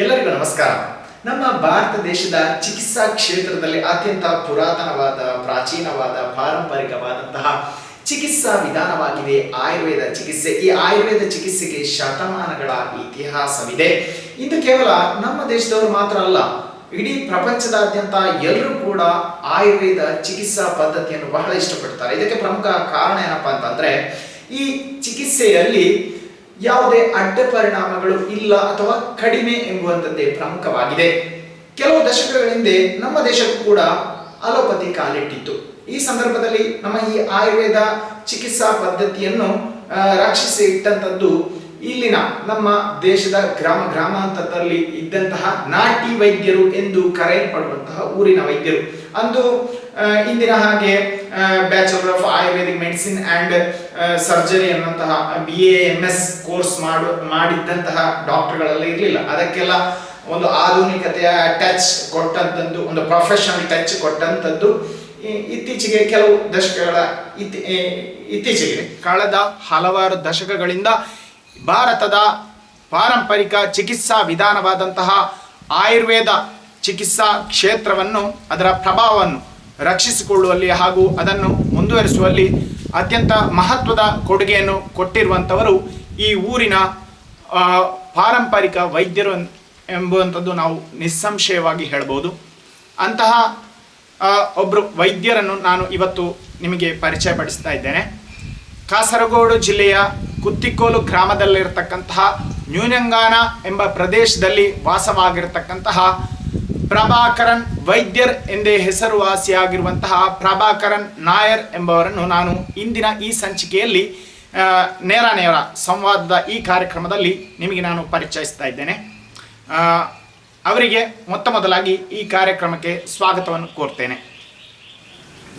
ಎಲ್ಲರಿಗೂ ನಮಸ್ಕಾರ. ನಮ್ಮ ಭಾರತ ದೇಶದ ಚಿಕಿತ್ಸಾ ಕ್ಷೇತ್ರದಲ್ಲಿ ಅತ್ಯಂತ ಪುರಾತನವಾದ, ಪ್ರಾಚೀನವಾದ, ಪಾರಂಪರಿಕವಾದಂತಹ ಚಿಕಿತ್ಸಾ ವಿಧಾನವಾಗಿದೆ ಆಯುರ್ವೇದ ಚಿಕಿತ್ಸೆ. ಈ ಆಯುರ್ವೇದ ಚಿಕಿತ್ಸೆಗೆ ಶತಮಾನಗಳ ಇತಿಹಾಸವಿದೆ. ಇದು ಕೇವಲ ನಮ್ಮ ದೇಶದವರು ಮಾತ್ರ ಅಲ್ಲ, ಇಡೀ ಪ್ರಪಂಚದಾದ್ಯಂತ ಎಲ್ಲರೂ ಕೂಡ ಆಯುರ್ವೇದ ಚಿಕಿತ್ಸಾ ಪದ್ಧತಿಯನ್ನು ಬಹಳ ಇಷ್ಟಪಡ್ತಾರೆ. ಇದಕ್ಕೆ ಪ್ರಮುಖ ಕಾರಣ ಏನಪ್ಪಾ ಅಂತಂದ್ರೆ, ಈ ಚಿಕಿತ್ಸೆಯಲ್ಲಿ ಯಾವುದೇ ಅಡ್ಡ ಪರಿಣಾಮಗಳು ಇಲ್ಲ ಅಥವಾ ಕಡಿಮೆ ಎಂಬುವಂಥದ್ದೇ ಪ್ರಮುಖವಾಗಿದೆ. ಕೆಲವು ದಶಕಗಳ ಹಿಂದೆ ನಮ್ಮ ದೇಶಕ್ಕೂ ಕೂಡ ಅಲೋಪತಿ ಕಾಲಿಟ್ಟಿತ್ತು. ಈ ಸಂದರ್ಭದಲ್ಲಿ ನಮ್ಮ ಈ ಆಯುರ್ವೇದ ಚಿಕಿತ್ಸಾ ಪದ್ಧತಿಯನ್ನು ರಕ್ಷಿಸಿ ಇಟ್ಟಂಥದ್ದು ಇಲ್ಲಿನ ನಮ್ಮ ದೇಶದ ಗ್ರಾಮಾಂತರದಲ್ಲಿ ಇದ್ದಂತಹ ನಾಟಿ ವೈದ್ಯರು ಎಂದು ಕರೆಯಲ್ಪಡುವಂತಹ ಊರಿನ ವೈದ್ಯರು. ಅಂದು ಇಂದಿನ ಹಾಗೆ bachelor of Ayurvedic medicine and surgery ಅನ್ನುವಂತಹ BAMS ಕೋರ್ಸ್ ಮಾಡಿದ್ದಂತಹ ಡಾಕ್ಟರ್ಗಳೆಲ್ಲ ಇರಲಿಲ್ಲ. ಅದಕ್ಕೆಲ್ಲ ಒಂದು ಆಧುನಿಕತೆಯ ಟಚ್ ಕೊಟ್ಟಂಥದ್ದು, ಒಂದು ಪ್ರೊಫೆಷನಲ್ ಟಚ್ ಕೊಟ್ಟಂಥದ್ದು ಇತ್ತೀಚೆಗೆ ಕೆಲವು ದಶಕಗಳ ಇತ್ತೀಚೆಗೆ ಕಳೆದ ಹಲವಾರು ದಶಕಗಳಿಂದ ಭಾರತದ ಪಾರಂಪರಿಕ ಚಿಕಿತ್ಸಾ ವಿಧಾನವಾದಂತಹ ಆಯುರ್ವೇದ ಚಿಕಿತ್ಸಾ ಕ್ಷೇತ್ರವನ್ನು, ಅದರ ಪ್ರಭಾವವನ್ನು ರಕ್ಷಿಸಿಕೊಳ್ಳುವಲ್ಲಿ ಹಾಗೂ ಅದನ್ನು ಮುಂದುವರಿಸುವಲ್ಲಿ ಅತ್ಯಂತ ಮಹತ್ವದ ಕೊಡುಗೆಯನ್ನು ಕೊಟ್ಟಿರುವಂಥವರು ಈ ಊರಿನ ಪಾರಂಪರಿಕ ವೈದ್ಯರು ಎಂಬುವಂಥದ್ದು ನಾವು ನಿಸ್ಸಂಶಯವಾಗಿ ಹೇಳ್ಬೋದು. ಅಂತಹ ಒಬ್ಬರು ವೈದ್ಯರನ್ನು ನಾನು ಇವತ್ತು ನಿಮಗೆ ಪರಿಚಯ ಪಡಿಸ್ತಾ ಇದ್ದೇನೆ. ಕಾಸರಗೋಡು ಜಿಲ್ಲೆಯ ಕುತ್ತಿಕೋಲು ಗ್ರಾಮದಲ್ಲಿರತಕ್ಕಂತಹ ನ್ಯೂನಂಗಾನ ಎಂಬ ಪ್ರದೇಶದಲ್ಲಿ ವಾಸವಾಗಿರತಕ್ಕಂತಹ ಪ್ರಭಾಕರನ್ ವೈದ್ಯರ್ ಎಂದೇ ಹೆಸರುವಾಸಿಯಾಗಿರುವಂತಹ ಪ್ರಭಾಕರನ್ ನಾಯರ್ ಎಂಬವರನ್ನು ನಾನು ಇಂದಿನ ಈ ಸಂಚಿಕೆಯಲ್ಲಿ ನೇರ ಸಂವಾದದ ಈ ಕಾರ್ಯಕ್ರಮದಲ್ಲಿ ನಿಮಗೆ ನಾನು ಪರಿಚಯಿಸ್ತಾ ಇದ್ದೇನೆ. ಅವರಿಗೆ ಮೊದಲಾಗಿ ಈ ಕಾರ್ಯಕ್ರಮಕ್ಕೆ ಸ್ವಾಗತವನ್ನು ಕೋರ್ತೇನೆ.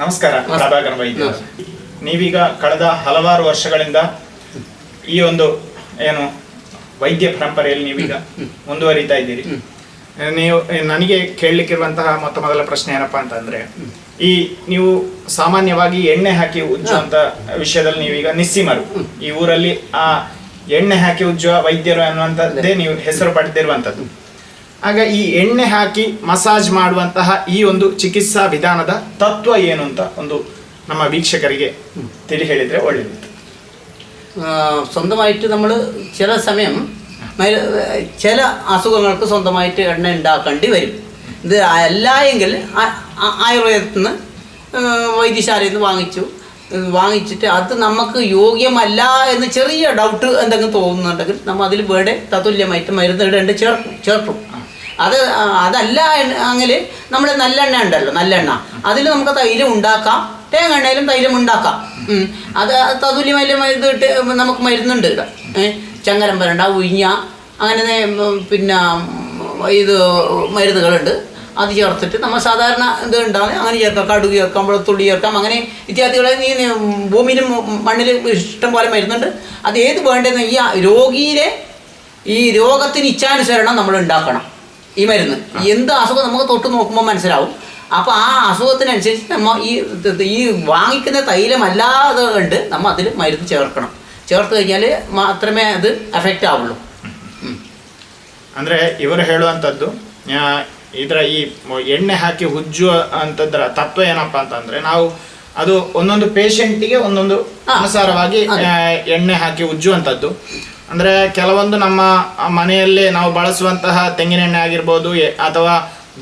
ನಮಸ್ಕಾರ ಪ್ರಭಾಕರನ್ ವೈದ್ಯರು. ನೀವೀಗ ಕಳೆದ ಹಲವಾರು ವರ್ಷಗಳಿಂದ ಈ ಒಂದು ವೈದ್ಯ ಪರಂಪರೆಯಲ್ಲಿ ನೀವೀಗ ಮುಂದುವರಿತಾ ಇದ್ದೀರಿ. ನನಗೆ ಕೇಳಲಿಕ್ಕಿರುವಂತಹ ಮೊದಲ ಪ್ರಶ್ನೆ ಏನಪ್ಪಾ ಅಂತಂದ್ರೆ, ನೀವು ಸಾಮಾನ್ಯವಾಗಿ ಎಣ್ಣೆ ಹಾಕಿ ಉಜ್ಜುವಂತ ವಿಷಯದಲ್ಲಿ ನೀವೀಗ ನಿಸ್ಸೀಮರು. ಈ ಊರಲ್ಲಿ ಆ ಎಣ್ಣೆ ಹಾಕಿ ಉಜ್ಜುವ ವೈದ್ಯರು ಅನ್ನುವಂಥದ್ದೇ ನೀವು ಹೆಸರು ಪಡೆದಿರುವಂಥದ್ದು. ಆಗ ಈ ಎಣ್ಣೆ ಹಾಕಿ ಮಸಾಜ್ ಮಾಡುವಂತಹ ಈ ಒಂದು ಚಿಕಿತ್ಸಾ ವಿಧಾನದ ತತ್ವ ಏನು ಅಂತ ಒಂದು ನಮ್ಮ വീക്ഷകರಿಗೆ തിരി ಹೇಳಿದ್ರೆ ಒಳ್ಳೆಯದು. സ്വന്തമായിട്ട് നമ്മൾ ചില സമയം ചില അസുഖങ്ങൾക്ക് സ്വന്തമായിട്ട് എണ്ണ ഉണ്ടാക്കേണ്ടി വരും. ഇത് അല്ല എങ്കിൽ ആയുർവേദത്തിൽ നിന്ന് വൈദ്യശാലയിൽ നിന്ന് വാങ്ങിച്ചിട്ട് അത് നമുക്ക് യോഗ്യമല്ല എന്ന് ചെറിയ ഡൗട്ട് എന്തെങ്കിലും തോന്നുന്നുണ്ടെങ്കിൽ നമ്മൾ അതിൽ വേറെ തത്തുല്യമായിട്ട് മരുന്ന് ഇടേണ്ട ചേർക്കും. അതല്ല എങ്കിൽ നമ്മൾ നല്ലെണ്ണ ഉണ്ടല്ലോ, നല്ലെണ്ണ അതിൽ നമുക്ക് തൈലം ഉണ്ടാക്കാം. തേങ്ങ എണ്ണയിലും തൈലം ഉണ്ടാക്കാം. അത് തതുല്യമായാലും ഇത് ഇട്ട് നമുക്ക് മരുന്നുണ്ട്. ചങ്ങരം വരണ്ട, ഉഴിഞ്ഞ, അങ്ങനെ പിന്നെ ഇത് മരുന്നുകളുണ്ട്. അത് ചേർത്തിട്ട് നമ്മൾ സാധാരണ ഇത് ഉണ്ടാകും. അങ്ങനെ ചേർക്കാം, കടുക് ചേർക്കാം, വെളുത്തുള്ളി ചേർക്കാം, അങ്ങനെ ഇത്യാദികളെ ഈ ഭൂമിയിലും മണ്ണിലും ഇഷ്ടം പോലെ മരുന്നുണ്ട്. അത് ഏത് വേണ്ടതെന്ന് ഈ രോഗത്തിന് ഇച്ഛാനുസരണം നമ്മൾ ഉണ്ടാക്കണം. ഈ മരുന്ന് എന്ത് അസുഖം നമുക്ക് തൊട്ട് നോക്കുമ്പോൾ മനസ്സിലാവും. അപ്പോൾ ആ അസുഖത്തിനനുസരിച്ച് നമ്മൾ ഈ വാങ്ങിക്കുന്ന തൈലമല്ലാതെ കണ്ട് നമ്മൾ അതിൽ മരുന്ന് ചേർക്കണം. ചേർത്ത് കഴിഞ്ഞാൽ മാത്രമേ ಅದು ಎಫೆಕ್ಟ್ ಆಗುള്ളൂ. ಅಂದರೆ ಇವರು ಹೇಳುವಂಥದ್ದು ಇದರ ಈ ಎಣ್ಣೆ ಹಾಕಿ ಉಜ್ಜುವ ಅಂತಂದ್ರ ತತ್ವ ಏನಪ್ಪ ಅಂತಂದ್ರೆ, ನಾವು ಅದು ಒಂದೊಂದು ಪೇಷಂಟಿಗೆ ಒಂದೊಂದು ಅನುಸಾರವಾಗಿ ಎಣ್ಣೆ ಹಾಕಿ ಉಜ್ಜುವಂಥದ್ದು. ಅಂದರೆ ಕೆಲವೊಂದು ನಮ್ಮ ಮನೆಯಲ್ಲೇ ನಾವು ಬಳಸುವಂತಹ ತೆಂಗಿನೆಣ್ಣೆ ಆಗಿರ್ಬೋದು, ಅಥವಾ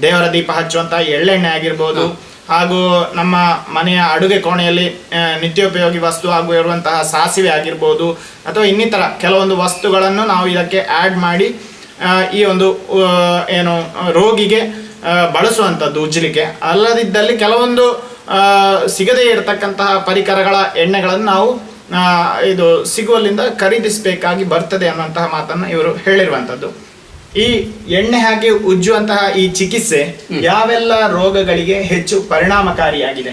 ದೇವರ ದೀಪ ಹಚ್ಚುವಂತಹ ಎಳ್ಳೆಣ್ಣೆ ಆಗಿರ್ಬೋದು, ಹಾಗೂ ನಮ್ಮ ಮನೆಯ ಅಡುಗೆ ಕೋಣೆಯಲ್ಲಿ ನಿತ್ಯೋಪಯೋಗಿ ವಸ್ತು ಹಾಗೂ ಇರುವಂತಹ ಸಾಸಿವೆ ಆಗಿರ್ಬೋದು, ಅಥವಾ ಇನ್ನಿತರ ಕೆಲವೊಂದು ವಸ್ತುಗಳನ್ನು ನಾವು ಇದಕ್ಕೆ ಆ್ಯಡ್ ಮಾಡಿ ಈ ಒಂದು ರೋಗಿಗೆ ಬಳಸುವಂಥದ್ದು ಉಜ್ಜಲಿಕ್ಕೆ. ಅಲ್ಲದಿದ್ದಲ್ಲಿ ಕೆಲವೊಂದು ಸಿಗದೇ ಇರತಕ್ಕಂತಹ ಪರಿಕರಗಳ ಎಣ್ಣೆಗಳನ್ನು ನಾವು ಇದು ಸಿಗುವಲ್ಲಿಂದ ಖರೀದಿಸಬೇಕಾಗಿ ಬರ್ತದೆ ಅನ್ನುವಂತಹ ಮಾತನ್ನು ಇವರು ಹೇಳಿರುವಂಥದ್ದು. ಈ ಎಣ್ಣೆ ಹಾಕಿ ಉಜ್ಜುವಂತಹ ಈ ಚಿಕಿತ್ಸೆ ಯಾವೆಲ್ಲ ರೋಗಗಳಿಗೆ ಹೆಚ್ಚು ಪರಿಣಾಮಕಾರಿಯಾಗಿದೆ?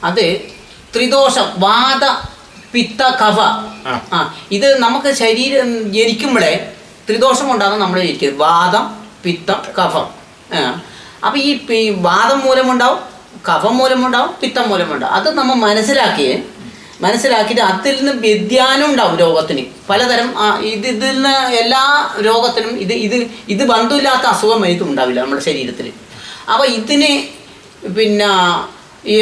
അത് ത്രിദോഷം, വാത, പിത്ത, കഫ. ഇത് നമുക്ക് ശരീരം ജനിക്കുമ്പോഴേ ത്രിദോഷം കൊണ്ടാണ് നമ്മൾ ജനിക്കുന്നത്. വാദം, പിത്തം, കഫം. അപ്പം ഈ വാദം മൂലമുണ്ടാവും, കഫം മൂലമുണ്ടാവും, പിത്തം മൂലമുണ്ടാവും. അത് നമ്മൾ മനസ്സിലാക്കി മനസ്സിലാക്കിയിട്ട് അതിൽ നിന്ന് വ്യതിയാനം ഉണ്ടാവും രോഗത്തിന് പലതരം. ഇതിൽ നിന്ന് എല്ലാ രോഗത്തിനും ഇത് ബന്ധമില്ലാത്ത അസുഖം വൈദ്യം ഉണ്ടാവില്ല നമ്മുടെ ശരീരത്തിൽ. അപ്പോൾ ഇതിന് പിന്നെ ഈ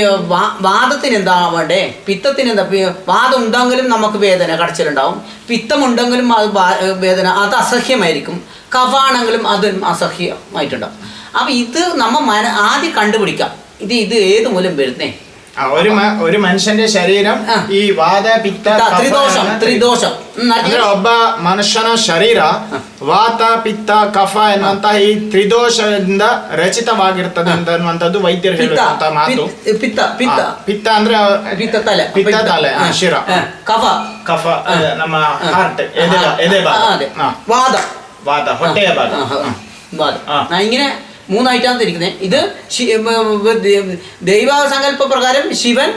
വാദത്തിന് എന്താ വേണ്ടേ, പിത്തത്തിന് എന്താ, വാദം ഉണ്ടെങ്കിലും നമുക്ക് വേദന കടച്ചിലുണ്ടാവും, പിത്തമുണ്ടെങ്കിലും അത് വേദന അത് അസഹ്യമായിരിക്കും, കഫാണെങ്കിലും അത് അസഹ്യമായിട്ടുണ്ടാവും. അപ്പം ഇത് നമ്മൾ ആദ്യം കണ്ടുപിടിക്കാം ഇത് ഏത് മൂലം വരുന്നേ. ഒരു ಮನುಷ್ಯന്റെ ಶರೀರಂ ಈ ವಾದ ಪಿತ್ತ ತ್ರಿದೋಷಂ ಅಂದ್ರೆ ಒಬ್ಬ ಮನುಷ್ಯನ ಶರೀರ ವಾತ ಪಿತ್ತ ಕಫ ಎನ್ನುವಂತಹ ಈ ತ್ರಿದೋಷದಿಂದ ರಚಿತವಾಗಿರ್ತದೆ ಅನ್ನುವಂಥದ್ದು ವೈದ್ಯರು ಹೇಳುವಂತಹ ಮಾತು. ಪಿತ್ತ ಅಂದ್ರೆ ಪಿತ್ತ ತಲೆ ಶಿರ, ಕಫ ನಮ್ಮ ಹಾರ್ಟ್ ಎದೆ ಭಾಗ, ವಾದ ಹೊಟ್ಟೆಯ ಭಾಗ. ഇങ്ങനെ മൂന്നായിട്ടാണ് തിരിക്കുന്നത്. ഇത് ദൈവസങ്കല്പ പ്രകാരം ശിവൻ,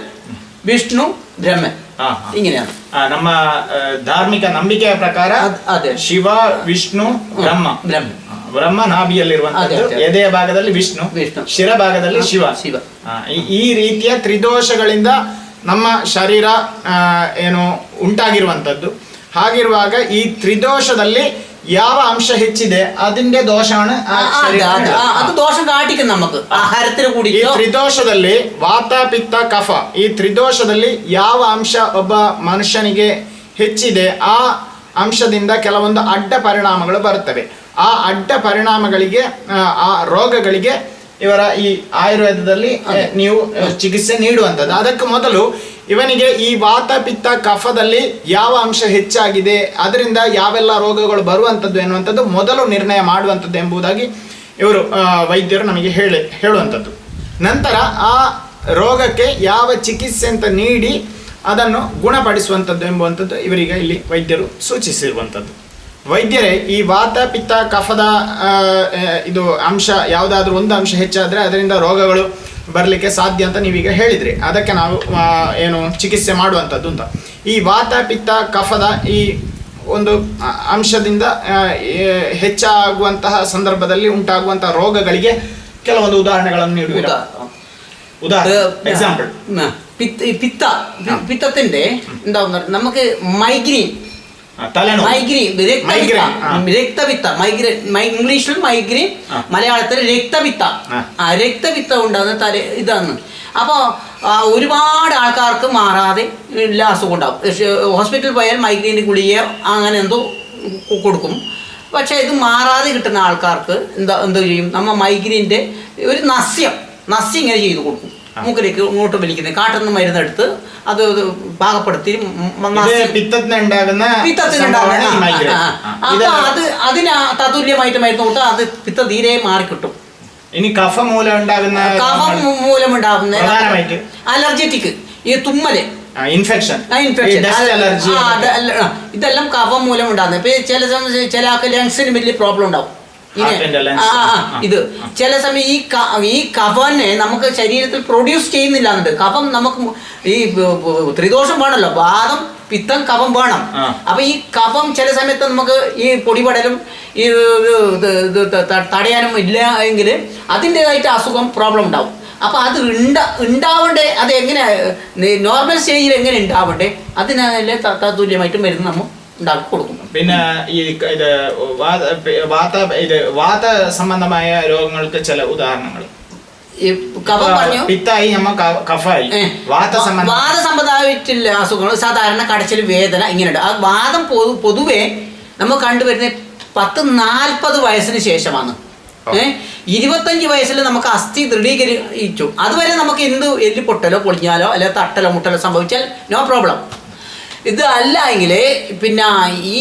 വിഷ്ണു, ബ്രഹ്മൻ ഇങ്ങനെയാണ്. ನಮ್ಮ ಧಾರ್ಮಿಕ ನಂಬಿಕೆಯ ಪ್ರಕಾರ ಶಿವ, ವಿಷ್ಣು, ಬ್ರಹ್ಮ ನಾಭಿಯಲ್ಲಿರುವಂತದ್ದು, ಎದೆಯ ಭಾಗದಲ್ಲಿ ವಿಷ್ಣು, ಶಿರ ಭಾಗದಲ್ಲಿ ಶಿವ. ಈ ರೀತಿಯ ತ್ರಿದೋಷಗಳಿಂದ ನಮ್ಮ ಶರೀರ ಏನು ಉಂಟಾಗಿರುವಂತದ್ದು. ಹಾಗಿರುವಾಗ ಈ ತ್ರಿದೋಷದಲ್ಲಿ ಯಾವ ಅಂಶ ಹೆಚ್ಚಿದೆ അതിന്റെ ದೋಷಾണ് ಅದು ದೋಷ ಕಾಟಿക്കും നമുക്ക് ಆಹಾರത്തിൽ കൂടി. ಈ ತ್ರಿದೋಷದಲ್ಲಿ ವಾತ ಪಿತ್ತ ಕಫ, ಈ ತ್ರಿದೋಷದಲ್ಲಿ ಯಾವ ಅಂಶ ಒಬ್ಬ ಮನುಷ್ಯನಿಗೆ ಹೆಚ್ಚಿದೆ ಆ ಅಂಶದಿಂದ ಕೆಲವೊಂದು ಅಡ್ಡ ಪರಿಣಾಮಗಳು ಬರುತ್ತವೆ. ಆ ಅಡ್ಡ ಪರಿಣಾಮಗಳಿಗೆ, ಆ ರೋಗಗಳಿಗೆ ಇವರ ಈ ಆಯುರ್ವೇದದಲ್ಲಿ ನೀವು ಚಿಕಿತ್ಸೆ ನೀಡುವಂಥದ್ದು. ಅದಕ್ಕೆ ಮೊದಲು ಇವನಿಗೆ ಈ ವಾತ ಪಿತ್ತ ಕಫದಲ್ಲಿ ಯಾವ ಅಂಶ ಹೆಚ್ಚಾಗಿದೆ, ಅದರಿಂದ ಯಾವೆಲ್ಲ ರೋಗಗಳು ಬರುವಂಥದ್ದು ಎನ್ನುವಂಥದ್ದು ಮೊದಲು ನಿರ್ಣಯ ಮಾಡುವಂಥದ್ದು ಎಂಬುದಾಗಿ ಇವರು ವೈದ್ಯರು ನಮಗೆ ಹೇಳುವಂಥದ್ದು. ನಂತರ ಆ ರೋಗಕ್ಕೆ ಯಾವ ಚಿಕಿತ್ಸೆ ಅಂತ ನೀಡಿ ಅದನ್ನು ಗುಣಪಡಿಸುವಂಥದ್ದು ಎಂಬುವಂಥದ್ದು ಇವರಿಗೆ ಇಲ್ಲಿ ವೈದ್ಯರು ಸೂಚಿಸಿರುವಂಥದ್ದು. ವೈದ್ಯರೇ, ಈ ವಾತ ಪಿತ್ತ ಕಫದ ಇದು ಅಂಶ ಯಾವುದಾದ್ರೂ ಒಂದು ಅಂಶ ಹೆಚ್ಚಾದರೆ ಅದರಿಂದ ರೋಗಗಳು ಬರಲಿಕ್ಕೆ ಸಾಧ್ಯ ಅಂತ ನೀವೀಗ ಹೇಳಿದ್ರಿ. ಅದಕ್ಕೆ ನಾವು ಏನು ಚಿಕಿತ್ಸೆ ಮಾಡುವಂಥದ್ದು ಅಂತ. ಈ ವಾತ ಪಿತ್ತ ಕಫದ ಈ ಒಂದು ಅಂಶದಿಂದ ಹೆಚ್ಚಾಗುವಂತಹ ಸಂದರ್ಭದಲ್ಲಿ ಉಂಟಾಗುವಂತಹ ರೋಗಗಳಿಗೆ ಕೆಲವೊಂದು ಉದಾಹರಣೆಗಳನ್ನು ನೀಡುವಿರಾ? എക്സാമ്പിൾ പിത്തത്തിന്റെ എന്താ നമുക്ക് മൈഗ്രെയിൻ, രക്തപിത്ത, ഇംഗ്ലീഷിൽ മൈഗ്രെയിൻ, മലയാളത്തിൽ രക്തപിത്ത. രക്തപിത്ത ഉണ്ടാകുന്ന ഇതാണ്. അപ്പോൾ ഒരുപാട് ആൾക്കാർക്ക് മാറാതെ എല്ലാ അസുഖം ഉണ്ടാവും. ഹോസ്പിറ്റലിൽ പോയാൽ മൈഗ്രെയിൻ ഗുളിക അങ്ങനെ എന്തോ കൊടുക്കും. പക്ഷേ ഇത് മാറാതെ കിട്ടുന്ന ആൾക്കാർക്ക് എന്തോ ചെയ്യും, നമ്മൾ മൈഗ്രെയിൻ്റെ ഒരു നസ്യം ഇങ്ങനെ ചെയ്ത് കൊടുക്കും. മൂക്കിലേക്ക് ഇങ്ങോട്ട് വലിക്കുന്നത്, കാട്ടിൽ നിന്ന് മരുന്നെടുത്ത് അത് പാകപ്പെടുത്തി അത് അതിന് തത്തുല്യമായിട്ട് മരുന്ന് കൊടുത്താൽ അത് പിത്ത തീരെ മാറിക്കിട്ടും. ഇനി കഫം മൂലം ഉണ്ടാകുന്ന അലർജറ്റിക്, ഈ തുമ്മല്, ഇൻഫെക്ഷൻ, ഇതെല്ലാം കഫം മൂലം ഉണ്ടാകുന്നത്. ഇപ്പൊ ചില ആൾക്ക് ലങ്സിന് വലിയ പ്രോബ്ലം ഉണ്ടാവും. ഇത് ചില സമയം ഈ കഫനെ നമുക്ക് ശരീരത്തിൽ പ്രൊഡ്യൂസ് ചെയ്യുന്നില്ല എന്നുണ്ട്. കഫം നമുക്ക് ഈ ത്രിദോഷം വേണമല്ലോ, വാദം പിത്തം കഫം വേണം. അപ്പൊ ഈ കഫം ചില സമയത്ത് നമുക്ക് ഈ പൊടിപടലും ഈ തടയാനും ഇല്ല എങ്കിൽ അതിൻ്റെതായിട്ട് അസുഖം പ്രോബ്ലം ഉണ്ടാവും. അപ്പൊ അത് ഉണ്ടാവണ്ടേ, അത് എങ്ങനെ നോർമൽ സ്റ്റേജിൽ എങ്ങനെ ഉണ്ടാവണ്ടേ, അതിനല്ലേ തത്തുല്യമായിട്ട് മരുന്ന് നമ്മൾ ഉണ്ടാക്കി കൊടുക്കും. പിന്നെ ഈ ഇത് വാത സംബന്ധമായ രോഗങ്ങൾക്ക് ചില ഉദാഹരണങ്ങൾ പിത്തായി, കഫായി. വാത സംബന്ധമായിട്ടുള്ള അസുഖങ്ങൾ സാധാരണ കടച്ചിൽ, വേദന ഇങ്ങനെയുണ്ട്. ആ വാദം പൊതുവെ നമ്മൾ കണ്ടുവരുന്ന 10-40 വയസ്സിന് ശേഷമാണ്. 25 വയസ്സിൽ നമുക്ക് അസ്ഥി ദൃഢീകരിച്ചു. അതുവരെ നമുക്ക് എന്ത് എല്ല് പൊട്ടലോ പൊളിഞ്ഞാലോ അല്ലെ തട്ടലോ മുട്ടലോ സംഭവിച്ചാൽ നോ പ്രോബ്ലം. ഇത് അല്ല എങ്കിൽ പിന്നെ ഈ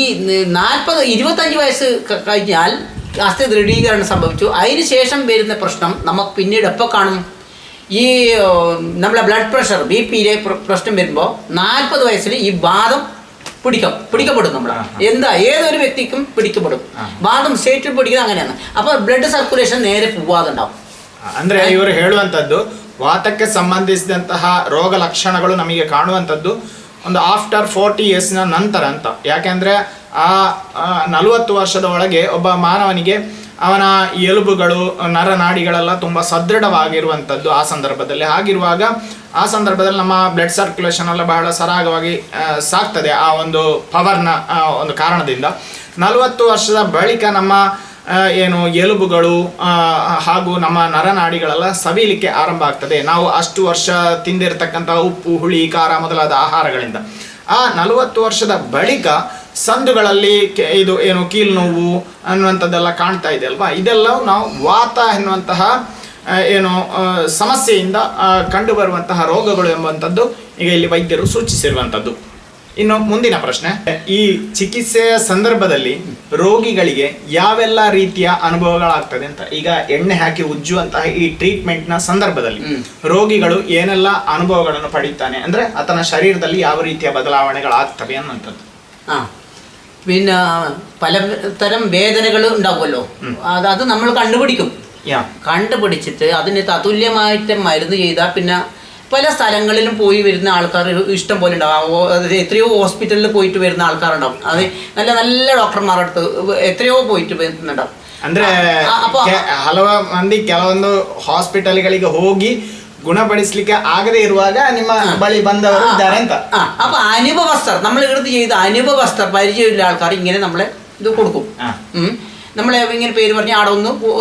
25 വയസ്സ് കഴിഞ്ഞാൽ അസ്ഥി ദൃഢീകരണം സംഭവിച്ചു. അതിന് ശേഷം വരുന്ന പ്രശ്നം നമുക്ക് പിന്നീട് എപ്പോൾ കാണും, ഈ നമ്മളെ ബ്ലഡ് പ്രഷർ, BP പ്രശ്നം വരുമ്പോൾ 40 വയസ്സിൽ ഈ വാദം പിടിക്കപ്പെടും. നമ്മൾ ഏതൊരു വ്യക്തിക്കും പിടിക്കപ്പെടും. വാദം സ്റ്റേറ്റിൽ പിടിക്കുന്നത് അങ്ങനെയാണ്. അപ്പോൾ ബ്ലഡ് സർക്കുലേഷൻ നേരെ പോവാതെ ഉണ്ടാവും. ಅಂದರೆ ಇವರು ಹೇಳುವಂಥದ್ದು ವಾತಕ್ಕೆ ಸಂಬಂಧಿಸಿದಂತಹ ರೋಗ ಲಕ್ಷಣಗಳು ನಮಗೆ ಕಾಣುವಂಥದ್ದು ಒಂದು ಆಫ್ಟರ್ 40 ಇಯರ್ಸ್ನ ನಂತರ ಅಂತ. ಯಾಕೆಂದರೆ ಆ 40 ವರ್ಷದ ಒಳಗೆ ಒಬ್ಬ ಮಾನವನಿಗೆ ಅವನ ಎಲುಬುಗಳು, ನರನಾಡಿಗಳೆಲ್ಲ ತುಂಬ ಸದೃಢವಾಗಿರುವಂಥದ್ದು ಆ ಸಂದರ್ಭದಲ್ಲಿ. ಹಾಗಿರುವಾಗ ಆ ಸಂದರ್ಭದಲ್ಲಿ ನಮ್ಮ ಬ್ಲಡ್ ಸರ್ಕ್ಯುಲೇಷನ್ ಎಲ್ಲ ಬಹಳ ಸರಾಗವಾಗಿ ಸಾಗ್ತದೆ ಆ ಒಂದು ಪವರ್ನ ಒಂದು ಕಾರಣದಿಂದ. 40 ವರ್ಷದ ಬಳಿಕ ನಮ್ಮ ಏನು ಎಲುಬುಗಳು ಹಾಗೂ ನಮ್ಮ ನರನಾಡಿಗಳೆಲ್ಲ ಸವಿಲಿಕ್ಕೆ ಆರಂಭ ಆಗ್ತದೆ, ನಾವು ಅಷ್ಟು ವರ್ಷ ತಿಂದಿರತಕ್ಕಂಥ ಉಪ್ಪು, ಹುಳಿ, ಖಾರ ಮೊದಲಾದ ಆಹಾರಗಳಿಂದ. ಆ 40 ವರ್ಷದ ಬಳಿಕ ಸಂದುಗಳಲ್ಲಿ ಇದು ಏನು ಕೀಲು ನೋವು ಅನ್ನುವಂಥದ್ದೆಲ್ಲ ಕಾಣ್ತಾ ಇದೆ ಅಲ್ವಾ, ಇದೆಲ್ಲವೂ ನಾವು ವಾತ ಎನ್ನುವಂತಹ ಏನು ಸಮಸ್ಯೆಯಿಂದ ಕಂಡುಬರುವಂತಹ ರೋಗಗಳು ಎಂಬುವಂಥದ್ದು ಈಗ ಇಲ್ಲಿ ವೈದ್ಯರು ಸೂಚಿಸಿರುವಂಥದ್ದು. ಇನ್ನು ಮುಂದಿನ ಪ್ರಶ್ನೆ, ಈ ಚಿಕಿತ್ಸೆಯ ಸಂದರ್ಭದಲ್ಲಿ ರೋಗಿಗಳಿಗೆ ಯಾವೆಲ್ಲ ರೀತಿಯ ಅನುಭವಗಳಾಗ್ತದೆ ಅಂತ. ಈಗ ಎಣ್ಣೆ ಹಾಕಿ ಉಜ್ಜುವಂತಹ ಈ ಟ್ರೀಟ್ಮೆಂಟ್ನ ಸಂದರ್ಭದಲ್ಲಿ ರೋಗಿಗಳು ಏನೆಲ್ಲ ಅನುಭವಗಳನ್ನು ಪಡೀತಾನೆ, ಅಂದ್ರೆ ಆತನ ಶರೀರದಲ್ಲಿ ಯಾವ ರೀತಿಯ ಬದಲಾವಣೆಗಳಾಗ್ತವೆ ಅನ್ನುವಂಥದ್ದು. പിന്നെ പലതരം വേദനകൾ ഉണ്ടാവുമല്ലോ, അത് നമ്മൾ കണ്ടുപിടിക്കും. കണ്ടുപിടിച്ചിട്ട് അതിന് തതുല്യമായിട്ട് മരുന്ന് ചെയ്താൽ പിന്നെ പല സ്ഥലങ്ങളിലും പോയി വരുന്ന ആൾക്കാർ ഇഷ്ടം പോലെ ഉണ്ടാവും. എത്രയോ ഹോസ്പിറ്റലിൽ പോയിട്ട് വരുന്ന ആൾക്കാരുണ്ടാവും. അത് നല്ല നല്ല ഡോക്ടർമാരുടെ അടുത്ത് എത്രയോ പോയിട്ട് വരുന്നുണ്ടാവും. ಅಂದ್ರೆ ಹಲವು ಮಂದಿ ಕೆಲವೊಂದು ಹಾಸ್ಪಿಟಲ್ಗಳಿಗೆ ಹೋಗಿ ಗುಣಪಡಿಸ್ಲಿಕ್ಕೆ ಆಗದೆ ಇರುವಾಗ ನಿಮ್ಮ ಬಳಿ ಬಂದವರು ಇದ್ದಾರೆ ಅಂತ. അപ്പൊ അനുഭവസ്ഥർ, നമ്മൾ ഇവിടുത്തെ ചെയ്ത അനുഭവസ്ഥർ, പരിചയമുള്ള ആൾക്കാർ ഇങ്ങനെ നമ്മളെ ഇത് കൊടുക്കും. നമ്മളെ ഇങ്ങനെ പേര് പറഞ്ഞ് അവിടെ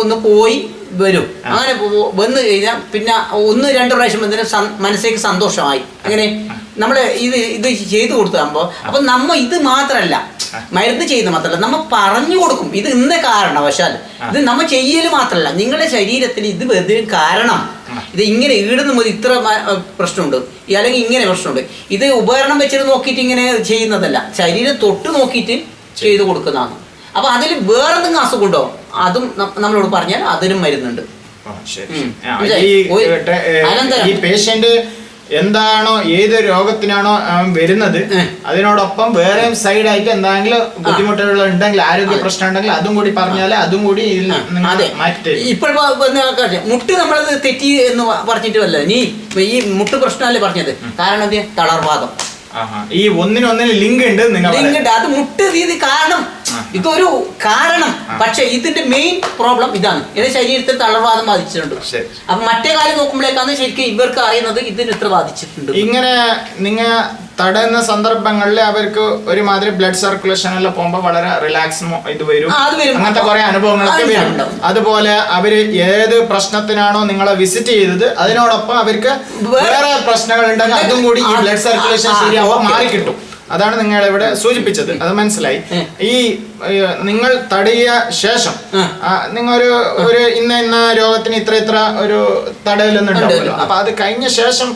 ഒന്ന് പോയി വരും. അങ്ങനെ വന്നു കഴിഞ്ഞാൽ പിന്നെ 1-2 പ്രാവശ്യം വന്നതിന് മനസ്സിലേക്ക് സന്തോഷമായി. അങ്ങനെ നമ്മൾ ഇത് ചെയ്തു കൊടുത്താകുമ്പോൾ അപ്പം നമ്മ ഇത് മാത്രമല്ല, മരുന്ന് ചെയ്യുന്ന മാത്രമല്ല, നമ്മൾ പറഞ്ഞു കൊടുക്കും ഇത് ഇന്ന കാരണവശാൽ, ഇത് നമ്മൾ ചെയ്യൽ മാത്രമല്ല, നിങ്ങളുടെ ശരീരത്തിൽ ഇത് വരുന്നതിന് കാരണം ഇത് ഇങ്ങനെ ഈടുന്ന മതി, ഇത്ര പ്രശ്നമുണ്ട്, അല്ലെങ്കിൽ ഇങ്ങനെ പ്രശ്നമുണ്ട്. ഇത് ഉപകരണം വെച്ചിട്ട് നോക്കിയിട്ട് ഇങ്ങനെ ചെയ്യുന്നതല്ല, ശരീരം തൊട്ട് നോക്കിയിട്ട് ചെയ്തു കൊടുക്കുന്നതാണ്. അപ്പൊ അതിൽ വേറെന്തെങ്കിലും അസുഖമുണ്ടോ അതും നമ്മളോട് പറഞ്ഞാൽ അതിനും മരുന്നുണ്ട്. ഈ പേഷ്യന്റ് എന്താണോ ഏത് രോഗത്തിനാണോ വരുന്നത് അതിനോടൊപ്പം വേറെ സൈഡായിട്ട് എന്തെങ്കിലും ബുദ്ധിമുട്ടുകൾ ഉണ്ടെങ്കിൽ, ആരോഗ്യ പ്രശ്നം ഉണ്ടെങ്കിൽ അതും കൂടി പറഞ്ഞാൽ അതും കൂടി ഇപ്പോൾ മുട്ട് നമ്മളത് തെറ്റി എന്ന് പറഞ്ഞിട്ട് വല്ല നീ ഈ മുട്ട് പ്രശ്നമല്ലേ പറഞ്ഞത്, കാരണം എന്ത് തളർവാദം. ഈ ഒന്നിനൊന്നിന് ലിങ്ക് ഉണ്ട്, ലിങ്ക് ഉണ്ട്. അത് മുട്ട് രീതി കാരണം, ഇതൊരു കാരണം. പക്ഷെ ഇതിന്റെ മെയിൻ പ്രോബ്ലം ഇതാണ്, ഇത് ശരീരത്തിൽ തളർവാദം ബാധിച്ചിട്ടുണ്ട്. അപ്പൊ മറ്റേ കാര്യം നോക്കുമ്പോഴേക്കാണ് ശരിക്കും ഇവർക്ക് അറിയുന്നത് ഇതിന് ഇത്ര ബാധിച്ചിട്ടുണ്ട്. ഇങ്ങനെ നിങ്ങൾ തടയുന്ന സന്ദർഭങ്ങളിൽ അവർക്ക് ഒരുമാതിരി ബ്ലഡ് സർക്കുലേഷൻ എല്ലാം പോകുമ്പോൾ വളരെ റിലാക്സ് ഇത് വരും, അങ്ങനത്തെ കുറെ അനുഭവങ്ങളൊക്കെ വരും. അതുപോലെ അവര് ഏത് പ്രശ്നത്തിനാണോ നിങ്ങളെ വിസിറ്റ് ചെയ്തത് അതിനോടൊപ്പം അവർക്ക് വേറെ പ്രശ്നങ്ങൾ ഉണ്ടെങ്കിൽ അതും കൂടി ഈ ബ്ലഡ് സർക്കുലേഷൻ ശരിയാവുമ്പോൾ മാറിക്കിട്ടും. അതാണ് നിങ്ങൾ ഇവിടെ സൂചിപ്പിച്ചത്, അത് മനസ്സിലായി. ഈ നിങ്ങൾ തടയ ശേഷം നിങ്ങൾ ഒരു ഇന്ന രോഗത്തിന് ഇത്ര ഒരു തടയലെന്നുണ്ടാവുമല്ലോ, അപ്പൊ അത് കഴിഞ്ഞ ശേഷം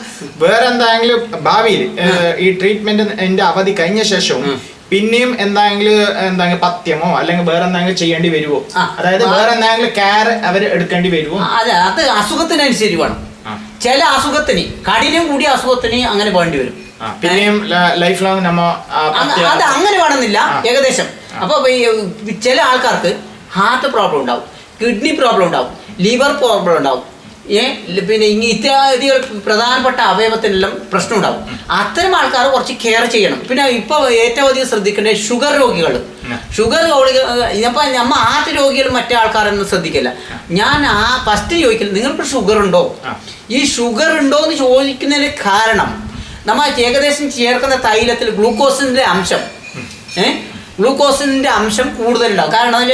വേറെ എന്തെങ്കിലും ഭാവിയിൽ ഈ ട്രീറ്റ്മെന്റിന്റെ അവധി കഴിഞ്ഞ ശേഷവും പിന്നെയും എന്തെങ്കിലും പഥ്യമോ അല്ലെങ്കിൽ വേറെ എന്തെങ്കിലും ചെയ്യേണ്ടി വരുമോ, അതായത് വേറെ എന്തെങ്കിലും കെയർ അവർ എടുക്കേണ്ടി വരുമോ? അതെ, അത് അസുഖത്തിനനുസരിച്ച് വേണം. ചില അസുഖത്തിന്, കഠിനം കൂടിയ അസുഖത്തിന് അങ്ങനെ വേണ്ടി വരും. പിന്നെയും ലൈഫ് ലോങ് നമ്മ അത് അങ്ങനെ വേണമെന്നില്ല, ഏകദേശം. അപ്പൊ ചില ആൾക്കാർക്ക് ഹാർട്ട് പ്രോബ്ലം ഉണ്ടാവും, കിഡ്നി പ്രോബ്ലം ഉണ്ടാവും, ലിവർ പ്രോബ്ലം ഉണ്ടാവും, പിന്നെ ഇത്യാദി പ്രധാനപ്പെട്ട അവയവത്തിനെല്ലാം പ്രശ്നം ഉണ്ടാവും. അത്തരം ആൾക്കാർ കുറച്ച് കെയർ ചെയ്യണം. പിന്നെ ഇപ്പൊ ഏറ്റവും അധികം ശ്രദ്ധിക്കേണ്ടത് ഷുഗർ രോഗികൾ. ഷുഗർ രോഗികൾ ഇപ്പൊ നമ്മ ഹാർട്ട് രോഗികൾ മറ്റേ ആൾക്കാരൊന്നും ശ്രദ്ധിക്കില്ല. ഞാൻ ഫസ്റ്റ് ചോദിക്കില്ല നിങ്ങൾക്ക് ഷുഗർ ഉണ്ടോ. ഈ ഷുഗർ ഉണ്ടോ എന്ന് ചോദിക്കുന്നതിന് കാരണം നമ്മൾ ഏകദേശം ചേർക്കുന്ന തൈലത്തിൽ ഗ്ലൂക്കോസിന്റെ അംശം കൂടുതലുണ്ടാവും. കാരണം അതിൽ